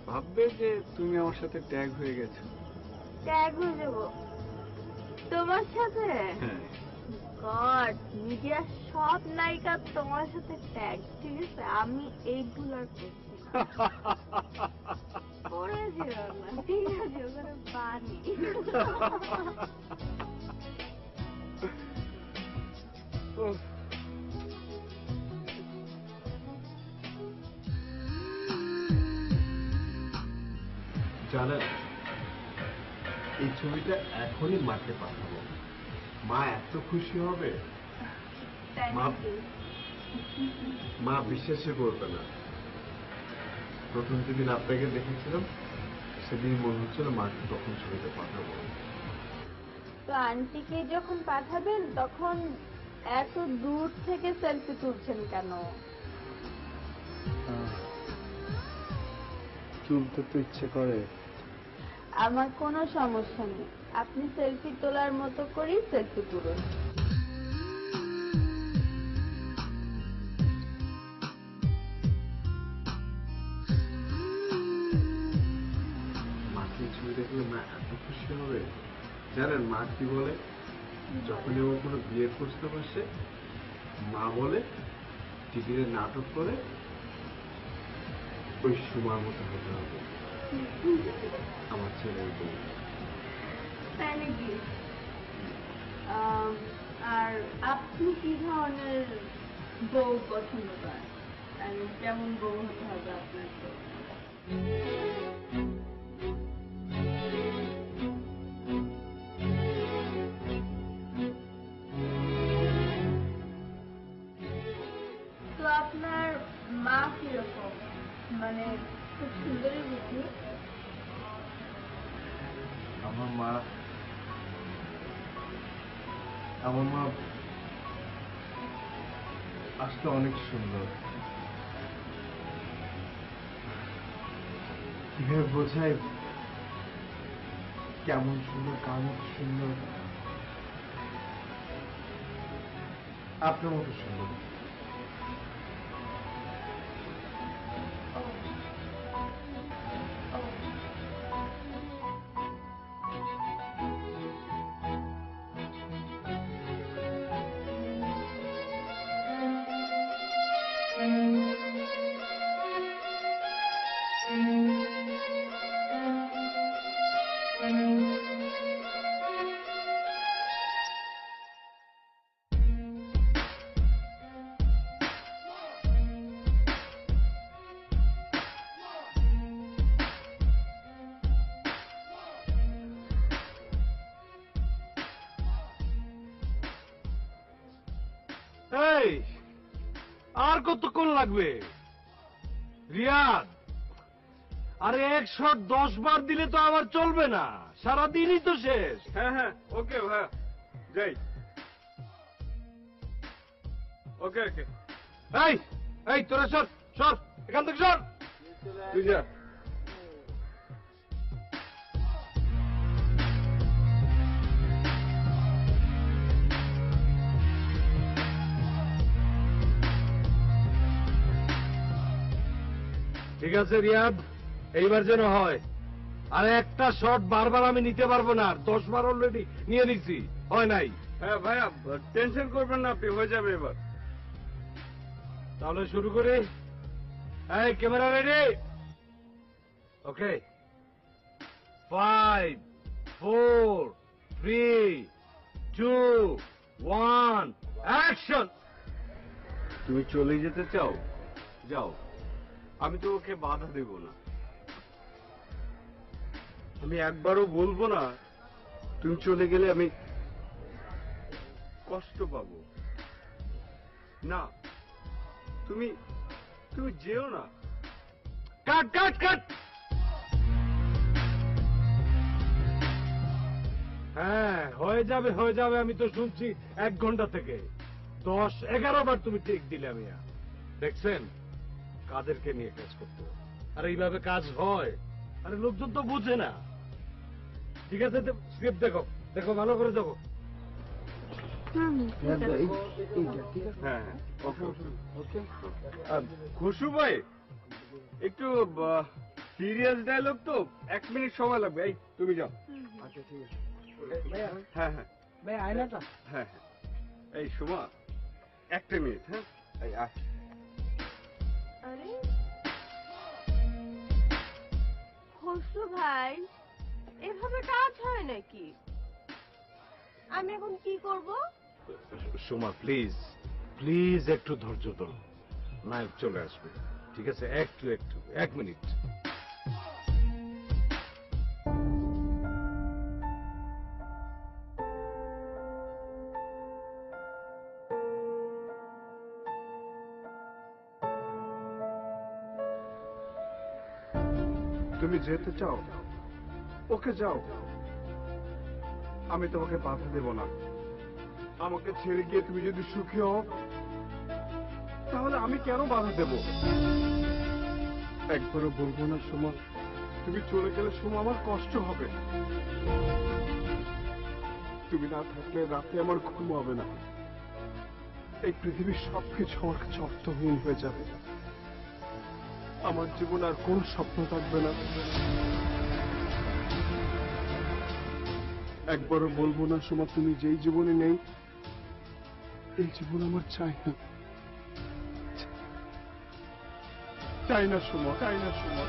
ভাববে যে তুমি আমার সাথে ট্যাগ হয়ে গেছো। ট্যাগ হয়ে যাবো তোমার সাথে? হ্যাঁ। গড, মিডিয়ার সব নায়িকা তোমার সাথে ট্যাগ, ঠিক আছে? আমি এই ভুল আর করছি না। করে দিও না, ঠিক আছে? ওখানে পানি। জানেন, এই ছবিটা এখনই মাকে পাঠাবো, মা এত খুশি হবে, মা বিশ্বাসই করবে না। প্রথম যেদিন আপনাকে দেখেছিলাম সেদিন মনে হচ্ছিল মাকে তখন ছবিটা পাঠাবো। তো আন্টিকে যখন পাঠাবেন তখন এত দূর থেকে সেলফি তুলছেন কেন? তুলতে তো ইচ্ছে করে। আমার কোনো সমস্যা নেই, আপনি সেলফি তোলার মতো করেই সেলফি তুলুন। মাকে ছবি দেখলে মা এত খুশি হবে। জানেন মা কি বলে? যখনই ও কোনো বিয়ের প্রস্তাব আসে, মা বলে টিভিতে নাটক করে ওই সময় মতো হতে হবে আমার ছেলের বউ। তাই নাকি? আর আপনি কি ধরনের বউ পছন্দ করেন? কেমন বউ হতে হবে আপনার? তো আপনার মা কিরকম? মানে খুব সুন্দরী বুঝি? আমার মা আসলে অনেক সুন্দর। কিভাবে বোঝাই কেমন সুন্দর, কেমন সুন্দর, আপনার মতো সুন্দর। এই আর কতক্ষণ লাগবে রিয়াদ? আরে 1 শট 10 বার দিলে তো আমার চলবে না, সারাদিনই তো শেষ। হ্যাঁ হ্যাঁ, ওকে ভাইয়া, যাই। ওকে ওকে। এই এই তোরা সর সর, এখান থেকে সর, তুই যা। ঠিক আছে রিয়াদ, এইবার যেন হয়। আর একটা শট বারবার আমি নিতে পারবো না, 10 বার অলরেডি নিয়ে নিছি, হয় নাই। হ্যাঁ ভাইয়া, টেনশন করবেন না আপনি, হয়ে যাবে এবার। তাহলে শুরু করি। এই ক্যামেরা রেডি? ওকে, 5 4 3 2 1 অ্যাকশন। তুমি চলে যেতে চাও, যাও, আমি তো ওকে বাধা দেব না। আমি একবারও বলবো না তুমি চলে গেলে আমি কষ্ট পাবো না। তুমি তুমি যেও না। কাট কাট কাট। হ্যাঁ, হয়ে যাবে হয়ে যাবে, আমি তো শুনছি 1 ঘন্টা থেকে 10-11 বার তুমি টেক দিলে। আমি দেখছেন কাদেরকে নিয়ে কাজ করতে হয়। আর এইভাবে কাজ হয়, আরে লোকজন তো বুঝে না। ঠিক আছে, স্ক্রিপ্ট দেখো, দেখো ভালো করে দেখো। হ্যাঁ, ওকে। খুশু ভাই, একটু সিরিয়াস ডায়লগ তো, 1 মিনিট সময় লাগবে। এই তুমি যাও। আচ্ছা ঠিক আছে। হ্যাঁ হ্যাঁ ভাই আয়নাটা। হ্যাঁ হ্যাঁ, এই সুমা, 1 মিনিট। হ্যাঁ, এই আস। আরে খসরু ভাই, এভাবে কাজ হয় নাকি? আমি এখন কি করব? সোমা প্লিজ প্লিজ একটু ধৈর্য ধরো, নায়ক চলে আসবে। ঠিক আছে, একটু 1 মিনিট। তুমি যেতে চাও, ওকে যাও, আমি তোমাকে বাধা দেব না। আমাকে ছেড়ে গিয়ে তুমি যদি সুখী হও, তাহলে আমি কেন বাধা দেব? একবারও বলবো না সোমা, তুমি চলে গেলে সোমা আমার কষ্ট হবে। তুমি না থাকলে রাতে আমার ঘুম হবে না। এই পৃথিবীর সবকিছু আমার কাছে অর্থহীন হয়ে যাবে। আমার জীবন আর কোন স্বপ্ন থাকবে না। একবারও বলবো না সোমা, তুমি যেই জীবনে নেই, এই জীবন আমার চাই না। চাই না সোমা, চাই না সোমা।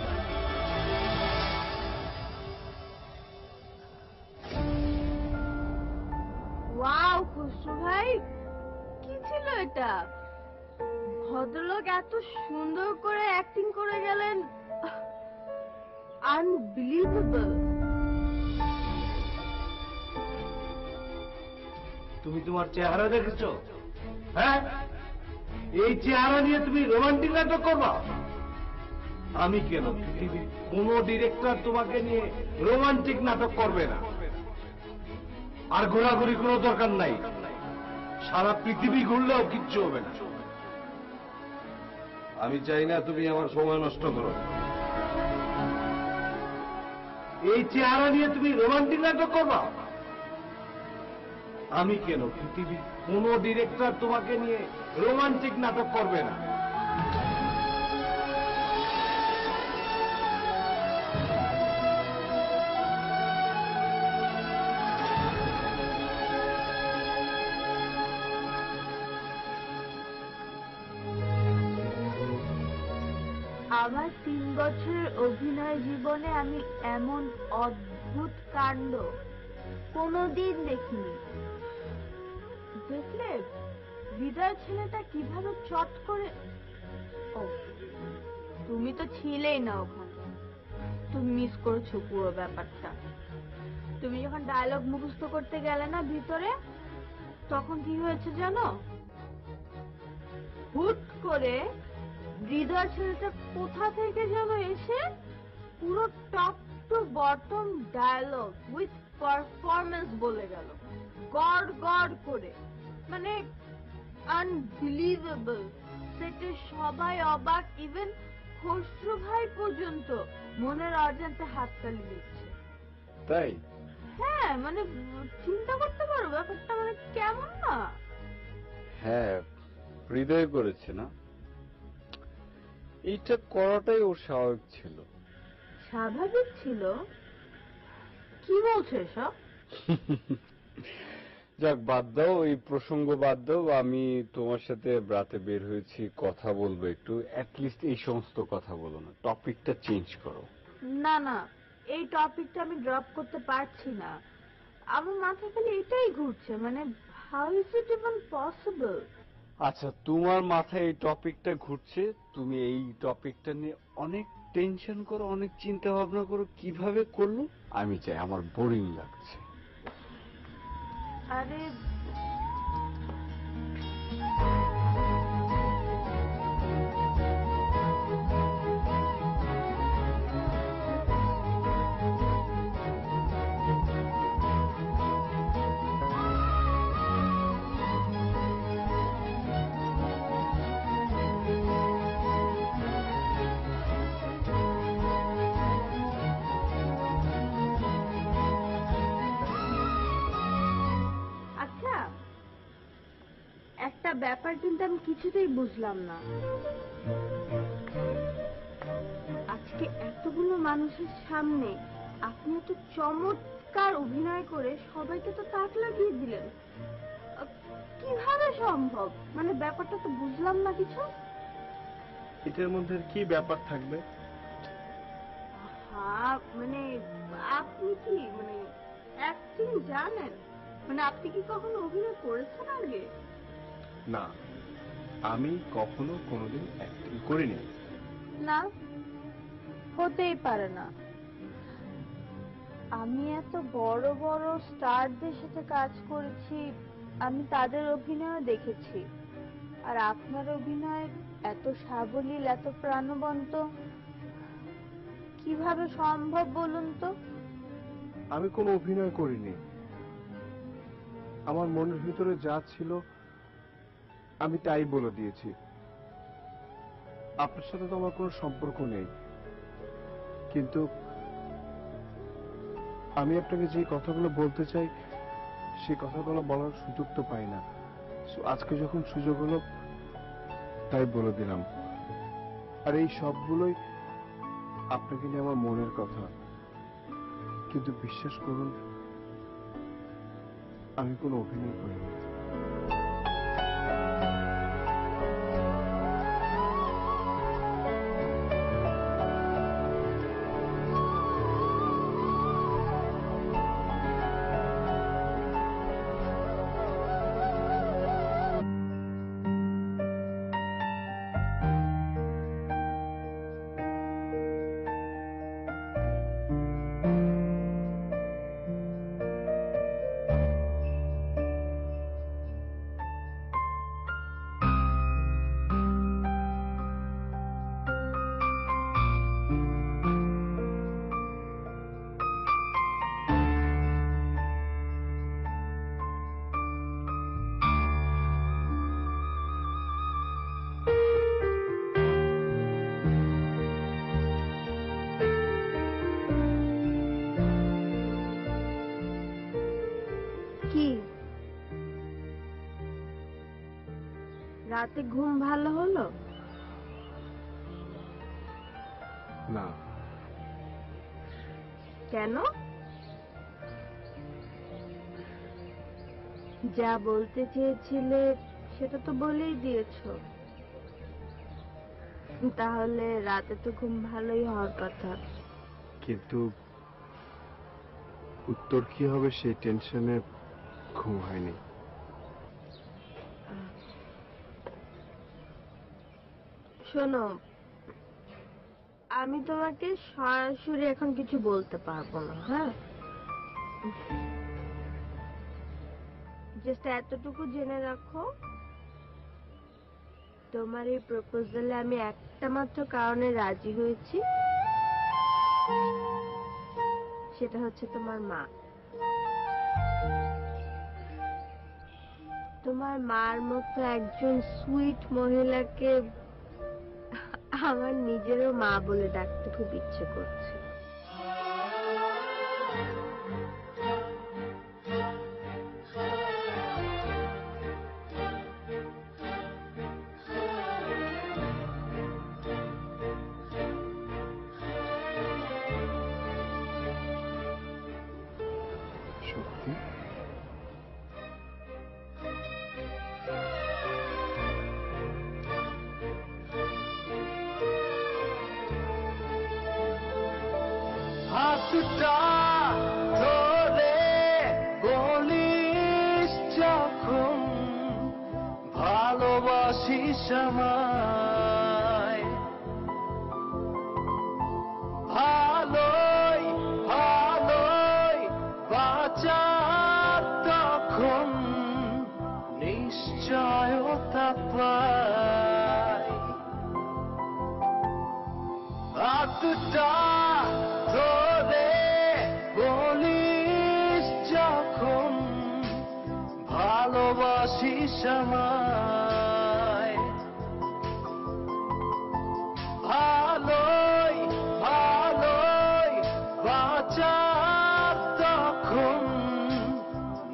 ওয়াও খসরু ভাই, কি ছিল এটা? ভদ্রলোক এত সুন্দর করে অ্যাক্টিং করে গেলেন, আনবিলিভেবল। তুমি তোমার চেহারা দেখেছো? হ্যাঁ, এই চেহারা নিয়ে তুমি রোমান্টিক নাটক করবা? আমি কেন, পৃথিবীর কোন ডিরেক্টর তোমাকে নিয়ে রোমান্টিক নাটক করবে না। আর ঘোরাঘুরি কোনো দরকার নাই, সারা পৃথিবী ঘুরলেও কিচ্ছু হবে না। আমি চাই না তুমি আমার সময় নষ্ট করো। এই চেহারা নিয়ে তুমি রোমান্টিক নাটক করবা? আমি কেন, পৃথিবীর কোন ডিরেক্টর তোমাকে নিয়ে রোমান্টিক নাটক করবে না। আমার 3 বছরের অভিনয় জীবনে আমি এমন অদ্ভুত কাণ্ড কোনোদিন দেখিনি। দেখলে হৃদয় ছেলেটা কিভাবে চট করে। ও, তুমি তো ছিলেই না ওখানে, তুমি মিস করেছো পুরো ব্যাপারটা। তুমি যখন ডায়লগ মুখস্থ করতে গেলে না ভিতরে, তখন কি হয়েছে জানো? হুট করে হৃদয় ছেলেটা কোথা থেকে যেন এসে পুরো top to bottom dialogue with performance বলে গেল, গড় গড় করে। মানে আনবিলিভেবল। সেটা সবাই অবাক, ইভেন খসরু ভাই পর্যন্ত মনের অজান্তে হাততালি দিচ্ছে। তাই? হ্যাঁ, মানে চিন্তা করতে পারো ব্যাপারটা, মানে কেমন না? হ্যাঁ, হৃদয় করেছে না? এইটা করাটাই ওর স্বাভাবিক ছিল। স্বাভাবিক ছিল? কি বলছো এসব? যাক, বাদ দাও, এই প্রসঙ্গ বাদ দাও। আমি তোমার সাথে রাতে বের হয়েছি, কথা বলবো একটু। অ্যাটলিস্ট এই সমস্ত কথা বলো না, টপিকটা চেঞ্জ করো। না না, এই টপিকটা আমি ড্রপ করতে পারছি না। আমার মাথায় খালি এটাই ঘুরছে, মানে how is it even possible? আচ্ছা, তোমার মাথায় এই টপিকটা ঘুরছে, তুমি এই টপিকটা নিয়ে অনেক টেনশন করো, অনেক চিন্তা ভাবনা করো কিভাবে করলো। আমি চাই, আমার বোরিং লাগছে। আরে আচ্ছা, একটা ব্যাপার কিন্তু আমি কিছুতেই বুঝলাম না। আজকে এতগুলো মানুষের সামনে আপনি এত চমৎকার অভিনয় করে সবাইকে তো তাক লাগিয়ে দিলেন। কিভাবে সম্ভব? মানে ব্যাপারটা তো বুঝলাম না কিছু। এটার মধ্যে কি ব্যাপার থাকবে? হ্যাঁ, মানে আপনি কি মানে অ্যাক্টিং জানেন? মানে আপনি কি কখনো অভিনয় করেছেন আগে? না, আমি কখনো কোনোদিন অ্যাক্টিং করিনি। না, হতেই পারে না। আমি এত বড় বড় স্টারদের সাথে কাজ করেছি, আমি তাদের অভিনয় দেখেছি। আর আপনার অভিনয় এত সাবলীল, এত প্রাণবন্ত, কিভাবে সম্ভব বলুন তো? আমি কোনো অভিনয় করিনি। আমার মনের ভিতরে যা ছিল আমি তাই বলে দিয়েছি। আপনার সাথে তো আমার কোনো সম্পর্ক নেই, কিন্তু আমি আপনাকে যে কথাগুলো বলতে চাই সেই কথাগুলো বলার সুযোগ তো পাই না। আজকে যখন সুযোগ হলো তাই বলে দিলাম। আর এই সবগুলোই আপনাকে নিয়ে আমার মনের কথা, কিন্তু বিশ্বাস করুন আমি কোনো অভিনয় করিনি। কি রাতে ঘুম ভালো হলো? না। কেন? যা বলতে চেয়েছিলে সেটা তো বলেই দিয়েছো। তাহলে রাতে তো ঘুম ভালোই হওয়ার কথা। কিন্তু উত্তর কি হবে সেই টেনশনে ঘুম হয়নি। শোনো, আমি তোমাকে সরাসরি এখন কিছু বলতে পারবো না। হ্যাঁ, জাস্ট এতটুকু জেনে রাখো, তোমার এই প্রপোজালে আমি একটা মাত্র কারণে রাজি হয়েছি, সেটা হচ্ছে তোমার মা। তোমার মার মতো একজন সুইট মহিলাকে আমার নিজেরও মা বলে ডাকতে খুব ইচ্ছে করছে। যখন ভালোবাসিস আমায়, ভালোই ভালোই বাঁচার তখন নিশ্চয়তা পাই। হাতটা ধরে বলিস যখন ভালোবাসিস আমায়, ভালোই ভালোই বাঁচার তখন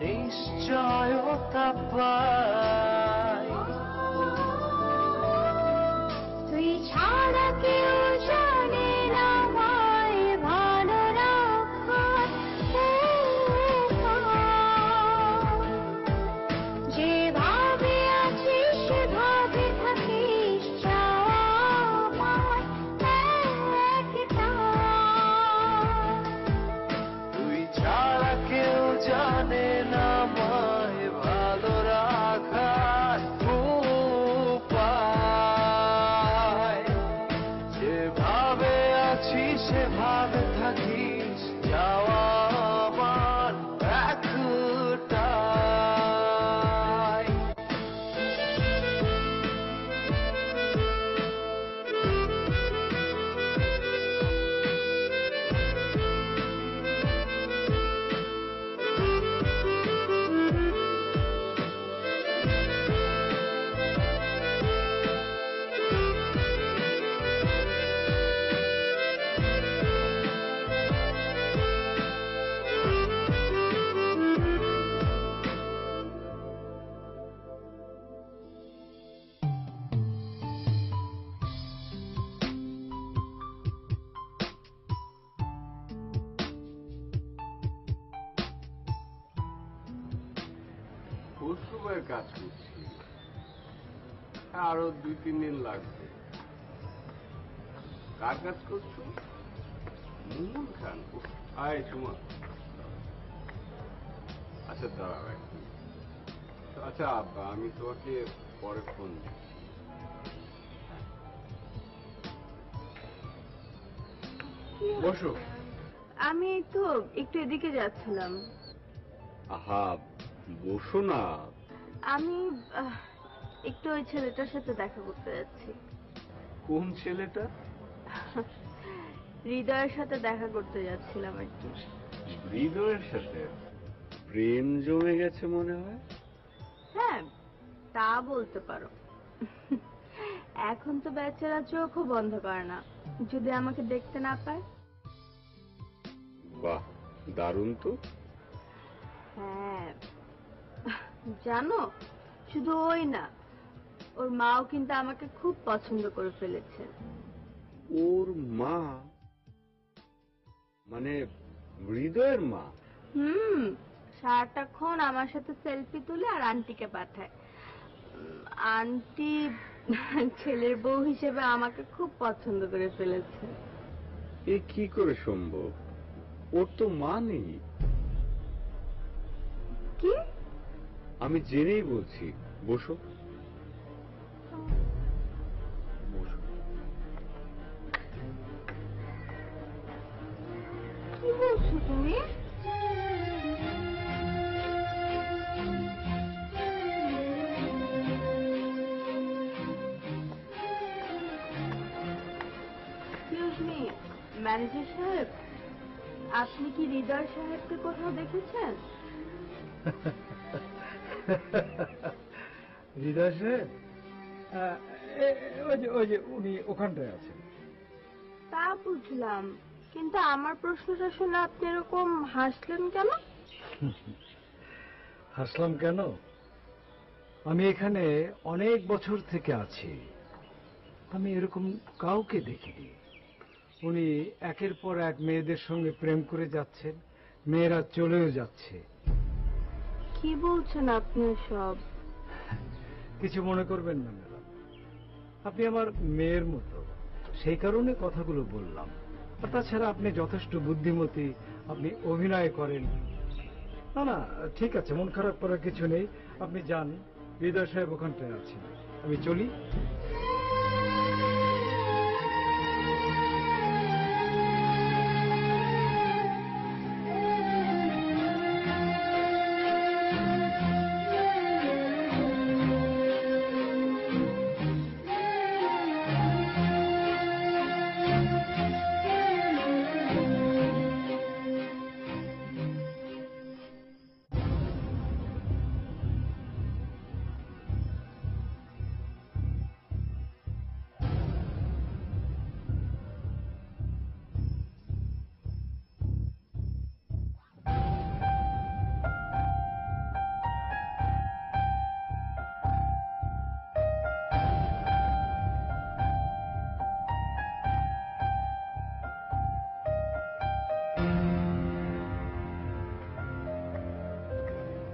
নিশ্চয়তা পাই। তুই ছাড়া কেউ জানে না আমায় ভালো রাখার উপায়। যেভাবে আছিস সেভাবে থাকিস চাওয়া আমার একটাই। তুই ছাড়া কেউ জানে না আমায় ভালো রাখার উপায়। যেভাবে আছি সেভাবে থাকিস যাওয়া আমার একটাই। পরশুবার কাজ করছি, আরো 2-3 দিন লাগবে। কার কাজ করছো? মুমুন খান। আয় সুমন। আচ্ছা দাঁড়াও এক মিনিট। আচ্ছা আব্বা, আমি তোমাকে পরে ফোন দিচ্ছি। বসো। আমি তো একটু এদিকে যাচ্ছিলাম। আহা, বসো না। আমি একটু ওই ছেলেটার সাথে দেখা করতে যাচ্ছি। কোন ছেলেটা? হৃদয়ের সাথে দেখা করতে যাচ্ছিলাম আর কি। হৃদয়ের সাথে প্রেম জমে গেছে মনে হয়। হ্যাঁ, তা বলতে পারো। এখন তো বেচারা চোখও বন্ধ করে না যদি আমাকে দেখতে না পায়। বাহ, দারুণ তো। হ্যাঁ, জানো, শুধু ওই না, ওর মাও কিন্তু আমাকে খুব পছন্দ করে ফেলেছে। ওর মা মানে হৃদয়ের মা? সারাটাক্ষণ আমার সাথে সেলফি তুলে আর আন্টিকে পাঠায়। আন্টি ছেলের বউ হিসেবে আমাকে খুব পছন্দ করে ফেলেছে। এ কি করে সম্ভব? ওর তো মা নেই। কি? আমি জেনেই বলছি। বসো বসো। কি বলছো তুমি? ম্যানেজার সাহেব, আপনি কি হৃদয় সাহেবকে কোথাও দেখেছেন? হৃদয় সাহেব? ওই যে উনি ওখানটায় আছেন। তা বুঝলাম, কিন্তু আমার প্রশ্নটা শুনে আপনি এরকম হাসলেন কেন? হাসলাম কেন? আমি এখানে অনেক বছর থেকে আছি, আমি এরকম কাউকে দেখিনি। উনি একের পর এক মেয়েদের সঙ্গে প্রেম করে যাচ্ছেন, মেয়েরা চলেও যাচ্ছে। কি বলছেন আপনি সব? কিছু মনে করবেন না ম্যাডাম, আপনি আমার মেয়ের মতো, সেই কারণে কথাগুলো বললাম। আর তাছাড়া আপনি যথেষ্ট বুদ্ধিমতী, আপনি অভিনয় করেন, না না, ঠিক আছে, মন খারাপ করার কিছু নেই। আপনি যান, হৃদয় সাহেব ওখানটায় আছেন, আমি চলি।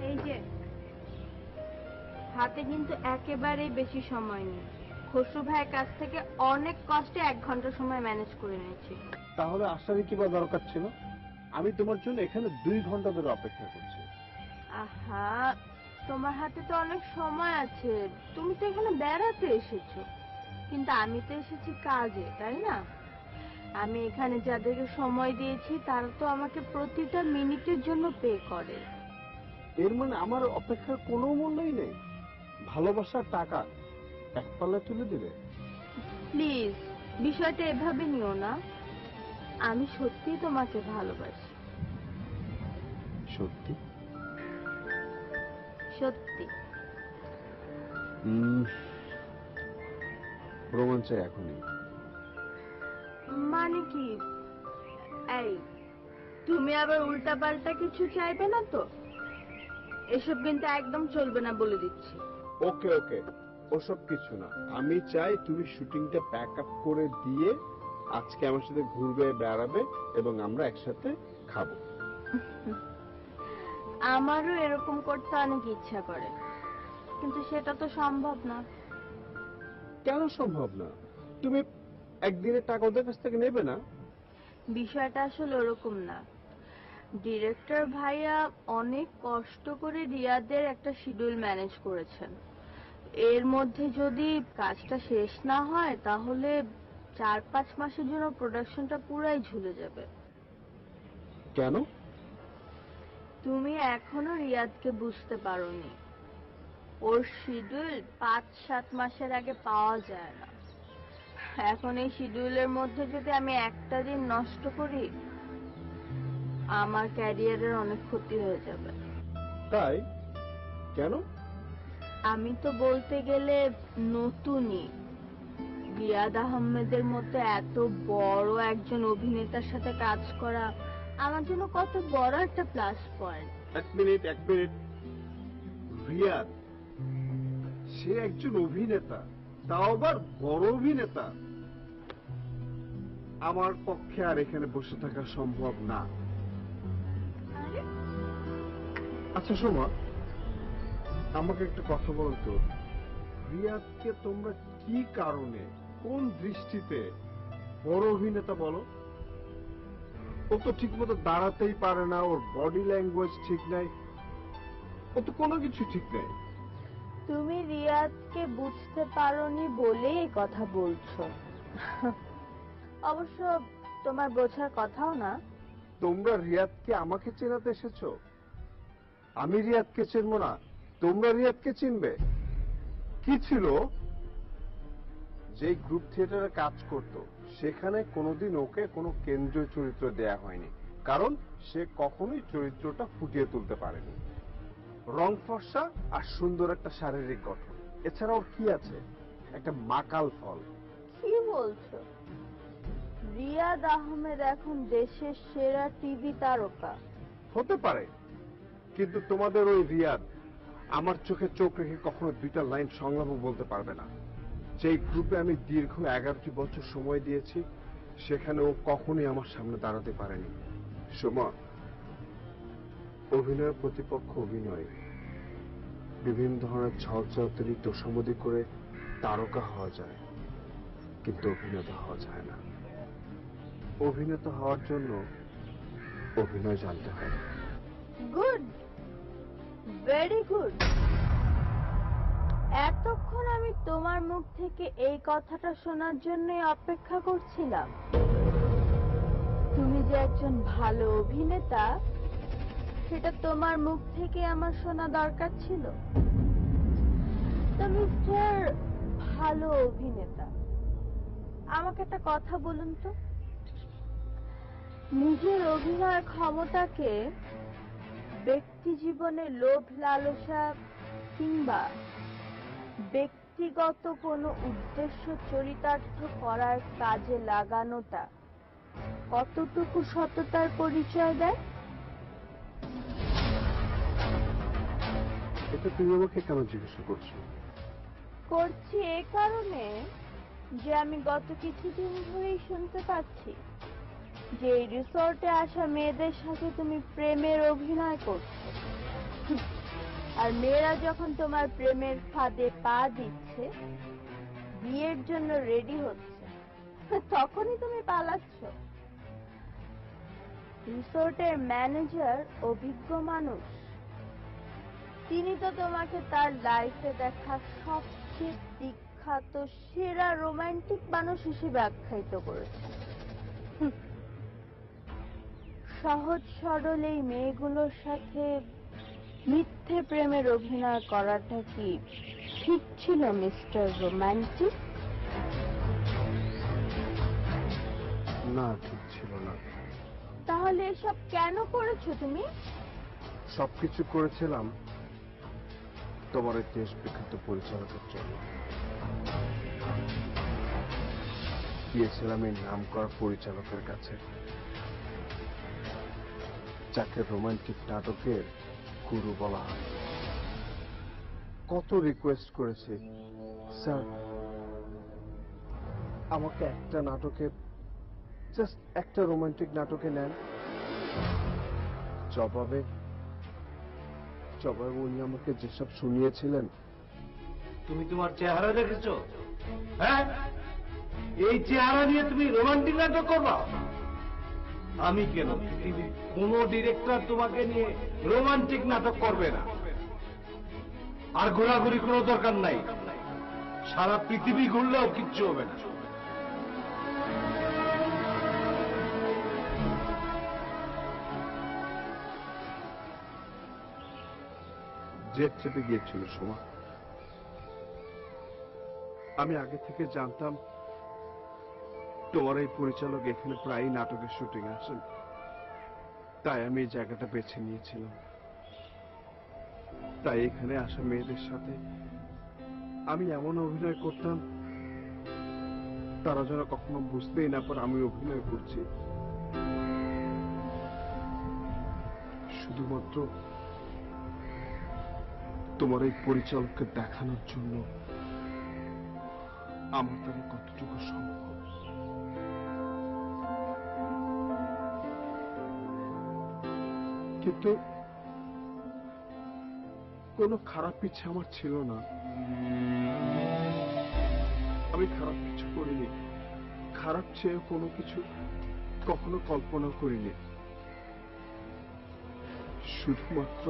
এই যে হাতে কিন্তু একেবারেই বেশি সময় নেই। খসরু ভাইয়ের কাছ থেকে অনেক কষ্টে 1 ঘন্টা সময় ম্যানেজ করে নিয়েছি। তাহলে আসারই কি বা দরকার ছিল? আমি তোমার জন্য এখানে 2 ঘন্টা ধরে অপেক্ষা করছি। আহা, তোমার হাতে তো অনেক সময় আছে, তুমি তো এখানে বেড়াতে এসেছো, কিন্তু আমি তো এসেছি কাজে, তাই না? আমি এখানে যাদেরকে সময় দিয়েছি তারা তো আমাকে প্রতিটা মিনিটের জন্য পে করে। এর মানে আমার অপেক্ষার কোনো মূল্যই নেই? ভালোবাসার টাকা এক পাল্লায় তুলে দিলে? প্লিজ বিষয়টা এভাবে নিও না, আমি সত্যি তোমাকে ভালোবাসি। সত্যি? সত্যি। প্রমাণ চাই এখনই। মানে কি? এই, তুমি আবার উল্টাপাল্টা কিছু চাইবে না তো? এসব কিন্তু একদম চলবে না বলে দিচ্ছি। ওকে ওকে, ওসব কিছু না। আমি চাই তুমি শুটিংটা প্যাক আপ করে দিয়ে আজকে আমার সাথে ঘুরবে, বেড়াবে এবং আমরা একসাথে খাবো। আমারও এরকম করতে অনেক ইচ্ছা করে, কিন্তু সেটা তো সম্ভব না। কেন সম্ভব না? তুমি একদিনের টাকা ওদের কাছ থেকে নেবে না? বিষয়টা আসলে ওরকম না। ডিরেক্টর ভাইয়া অনেক কষ্ট করে রিয়াদের একটা শিডিউল ম্যানেজ করেছেন। এর মধ্যে যদি কাজটা শেষ না হয় তাহলে 4-5 মাসের জন্য প্রোডাকশনটা পুরাই ঝুলে যাবে। কেন? তুমি এখনো রিয়াদকে বুঝতে পারোনি। ওর শিডিউল 5-7 মাসের আগে পাওয়া যায় না। এখন এই শিডিউলের মধ্যে যদি আমি একটা দিন নষ্ট করি, আমার ক্যারিয়ারের অনেক ক্ষতি হয়ে যাবে। তাই? কেন? আমি তো বলতে গেলে নতুনই। রিয়াদ আহমেদের মতো এত বড় একজন অভিনেতার সাথে কাজ করা আমার জন্য কত বড় একটা প্লাস পয়েন্ট। এক মিনিট। রিয়াদ, সে একজন অভিনেতা, তাও আবার বড় অভিনেতা। আমার পক্ষে আর এখানে বসে থাকা সম্ভব না। আচ্ছা সোমা, আমাকে একটা কথা বলো তো, রিয়াদকে তোমরা কি কারণে, কোন দৃষ্টিতে বড় অভিনেতা বলো? ও তো ঠিক মতো দাঁড়াতেই পারে না, ওর বডি ল্যাঙ্গুয়েজ ঠিক নাই, ও তো কোনো কিছু ঠিক নেই। তুমি রিয়াদকে বুঝতে পারোনি বলেই এই কথা বলছো। অবশ্য তোমার বোঝার কথাও না। তোমরা রিয়াদকে আমাকে চেনাতে এসেছো, আমি রিয়াদকে চিনবো না? তোমরা রিয়াদকে চিনবে? কি ছিল? যে গ্রুপ থিয়েটারে কাজ করত সেখানে কোনোদিন ওকে কোনো কেন্দ্রীয় চরিত্র দেয়া হয়নি, কারণ সে কখনোই চরিত্রটা ফুটিয়ে তুলতে পারেনি। রং ফর্সা আর সুন্দর একটা শারীরিক গঠন, এছাড়া ওর কি আছে? একটা মাকাল ফল। কি বলছো? রিয়াদ আহমেদ এখন দেশের সেরা টিভি তারকা। হতে পারে, কিন্তু তোমাদের ওই রিয়াদ আমার চোখে চোখ রেখে কখনো 2টা লাইন সংলাপও বলতে পারবে না। যেই গ্রুপে আমি দীর্ঘ 11টি বছর সময় দিয়েছি সেখানে ও কখনোই আমার সামনে দাঁড়াতে পারেনি। সোমা, অভিনয়ের প্রতিপক্ষ অভিনয়। বিভিন্ন ধরনের ছলচাতুরি তোষামোদি করে তারকা হওয়া যায়, কিন্তু অভিনেতা হওয়া যায় না। অভিনেতা হওয়ার জন্য অভিনয় জানতে হয়। Good, very good. এতক্ষণ আমি তোমার মুখ থেকে এই কথাটা শোনার জন্যই অপেক্ষা করছিলাম। তুমি যে একজন ভালো অভিনেতা সেটা তোমার মুখ থেকে আমার শোনা দরকার ছিল। তো মিস্টার ভালো অভিনেতা, আমাকে একটা কথা বলুন তো, নিজের অভিনয় ক্ষমতাকে ব্যক্তি জীবনে লোভ লালসা কিংবা ব্যক্তিগত কোনো উদ্দেশ্য চরিতার্থ করার কাজে লাগানোটা কতটুকু সততার পরিচয় দেয়? এটা তুমি আমাকে কেন জিজ্ঞাসা করছো? করছি এ কারণে যে আমি গত কিছুদিন ধরেই শুনতে পাচ্ছি যে এই রিসোর্টে আসা মেয়েদের সাথে তুমি প্রেমের অভিনয় করছো, আর মেয়েরা যখন তোমার প্রেমের ফাঁদে পা দিচ্ছে, বিয়ের জন্য রেডি হচ্ছে, তখনই তুমি পালাচ্ছ। রিসোর্টের ম্যানেজার অভিজ্ঞ মানুষ, তিনি তো তোমাকে তার লাইফে দেখা সবচেয়ে বিখ্যাত সেরা রোমান্টিক মানুষ হিসেবে আখ্যায়িত করেছেন। সহজ সরল এই মেয়েগুলোর সাথে মিথ্যে প্রেমের অভিনয় করাটা কি ঠিক ছিল মিস্টার রোমান্টিক? না, ঠিক ছিল না। তাহলে এসব কেন করেছো তুমি? সবকিছু করেছিলাম তোমার এই দেশ বিখ্যাত পরিচালকের জন্য। গিয়েছিলাম এই নাম করা পরিচালকের কাছে, যাকে রোমান্টিক নাটকের গুরু বলা হয়। কত রিকোয়েস্ট করেছি, স্যার আমাকে একটা নাটকে, জাস্ট একটা রোমান্টিক নাটকে নেন। জবাবে উনি আমাকে যেসব শুনিয়েছিলেন। তুমি তোমার চেহারা দেখেছো? হ্যাঁ, এই চেহারা নিয়ে তুমি রোমান্টিক নাটক করবা? আমি কেন, পৃথিবীর কোন ডিরেক্টর তোমাকে নিয়ে রোমান্টিক নাটক করবে না। আর ঘোরাঘুরি কোনো দরকার নাই, সারা পৃথিবী ঘুরলেও কিচ্ছু হবে না। জেট চেপে গিয়েছিল সোমা। আমি আগে থেকে জানতাম তোমার এই পরিচালক এখানে প্রায় নাটকের শুটিং আসেন, তাই আমি এই জায়গাটা বেছে নিয়েছিলাম। তাই এখানে আসা মেয়েদের সাথে আমি এমন অভিনয় করতাম তারা যেন কখনো বুঝতেই না পারে আমি অভিনয় করছি। শুধুমাত্র তোমার এই পরিচালককে দেখানোর জন্য আমার দ্বারা কতটুকু সম্ভব। কিন্তু কোনো খারাপ ইচ্ছে আমার ছিল না। আমি খারাপ কিছু করিনি, খারাপ চেয়ে কোনো কিছু কখনো কল্পনা করিনি। শুধুমাত্র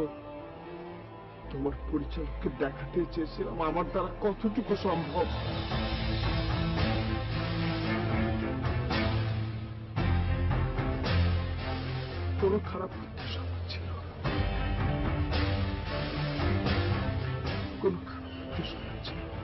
তোমার পরিচালককে দেখাতে চেয়েছিলাম আমার দ্বারা কতটুকু সম্ভব। কোনো খারাপ উদ্দেশ্য আমার ছিল না, কোনো খারাপ উদ্দেশ্য আমার ছিল না।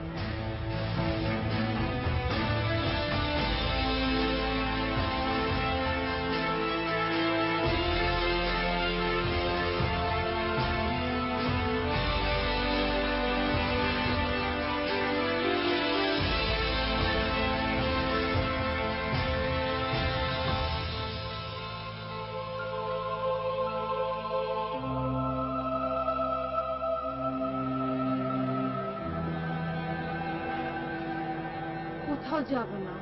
কোথাও যাবে না,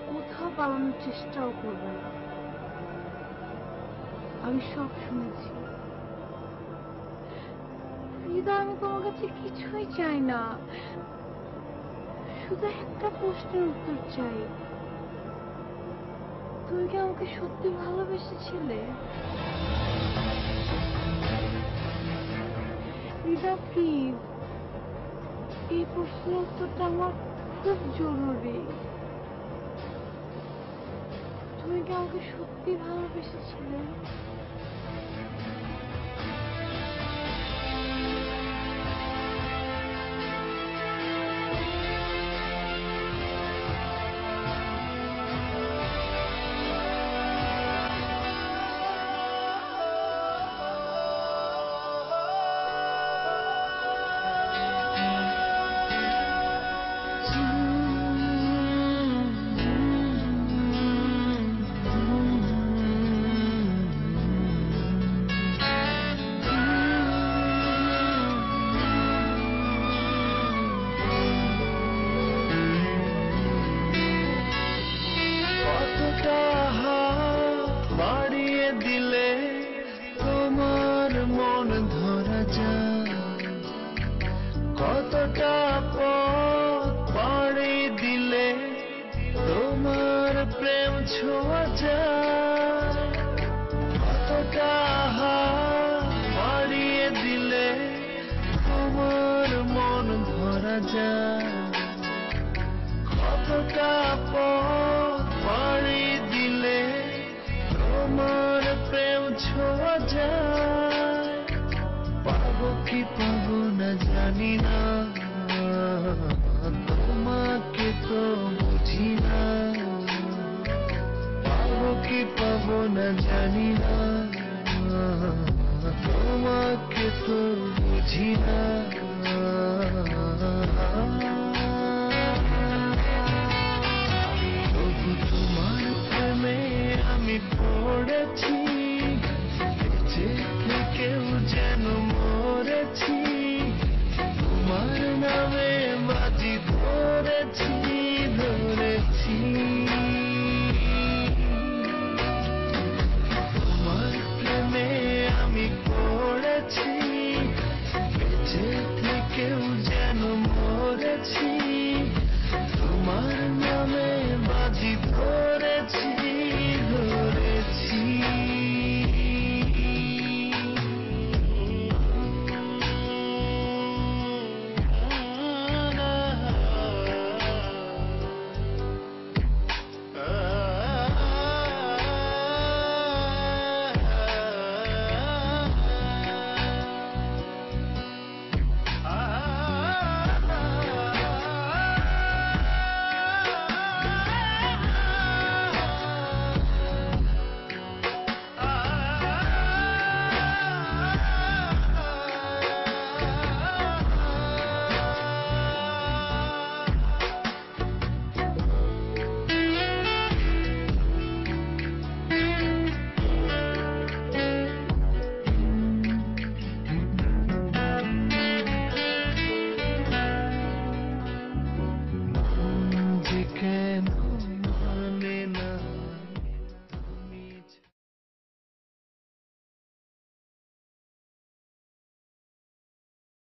কোথাও পালানোর চেষ্টাও করবে না। আমি সব শুনেছি হৃদয়, আমি তোমার কাছে কিছুই চাই না, শুধু একটা প্রশ্নের উত্তর চাই। তুমি কি আমাকে সত্যি ভালোবেসেছিলে? দিদা প্লিজ, এই প্রশ্নের উত্তরটা আমার খুব জরুরি। তুমি কি আমাকে সত্যি ভালোবেসেছিলে? কতটা হাত বাড়িয়ে দিলে তোমার মন ধরা যায়, কতটা পথ বাড়িয়ে দিলে তোমার প্রেম ছোঁয়া যায়, কতটা হাত বাড়িয়ে দিলে তোমার মন ধরা যায়, কতটা পথ পাড়ি দিলে তোমার প্রেম ছোঁয়া যায়, পাবো কি পাবো না জানি না, তোমাকে তো বুঝি না, পাবো কি পাবো না জানি না, তোমাকে তো বুঝি না। তবু তোমার প্রেমে আমি পড়েছি, বেঁচে থেকেও যেন মরেছি, তোমার নামে বাজি ধরেছি ধরেছি, তোমার প্রেমে আমি পড়েছি, বেঁচে থেকেও যেন মরেছি, তোমার নামে বাজি ধরেছি।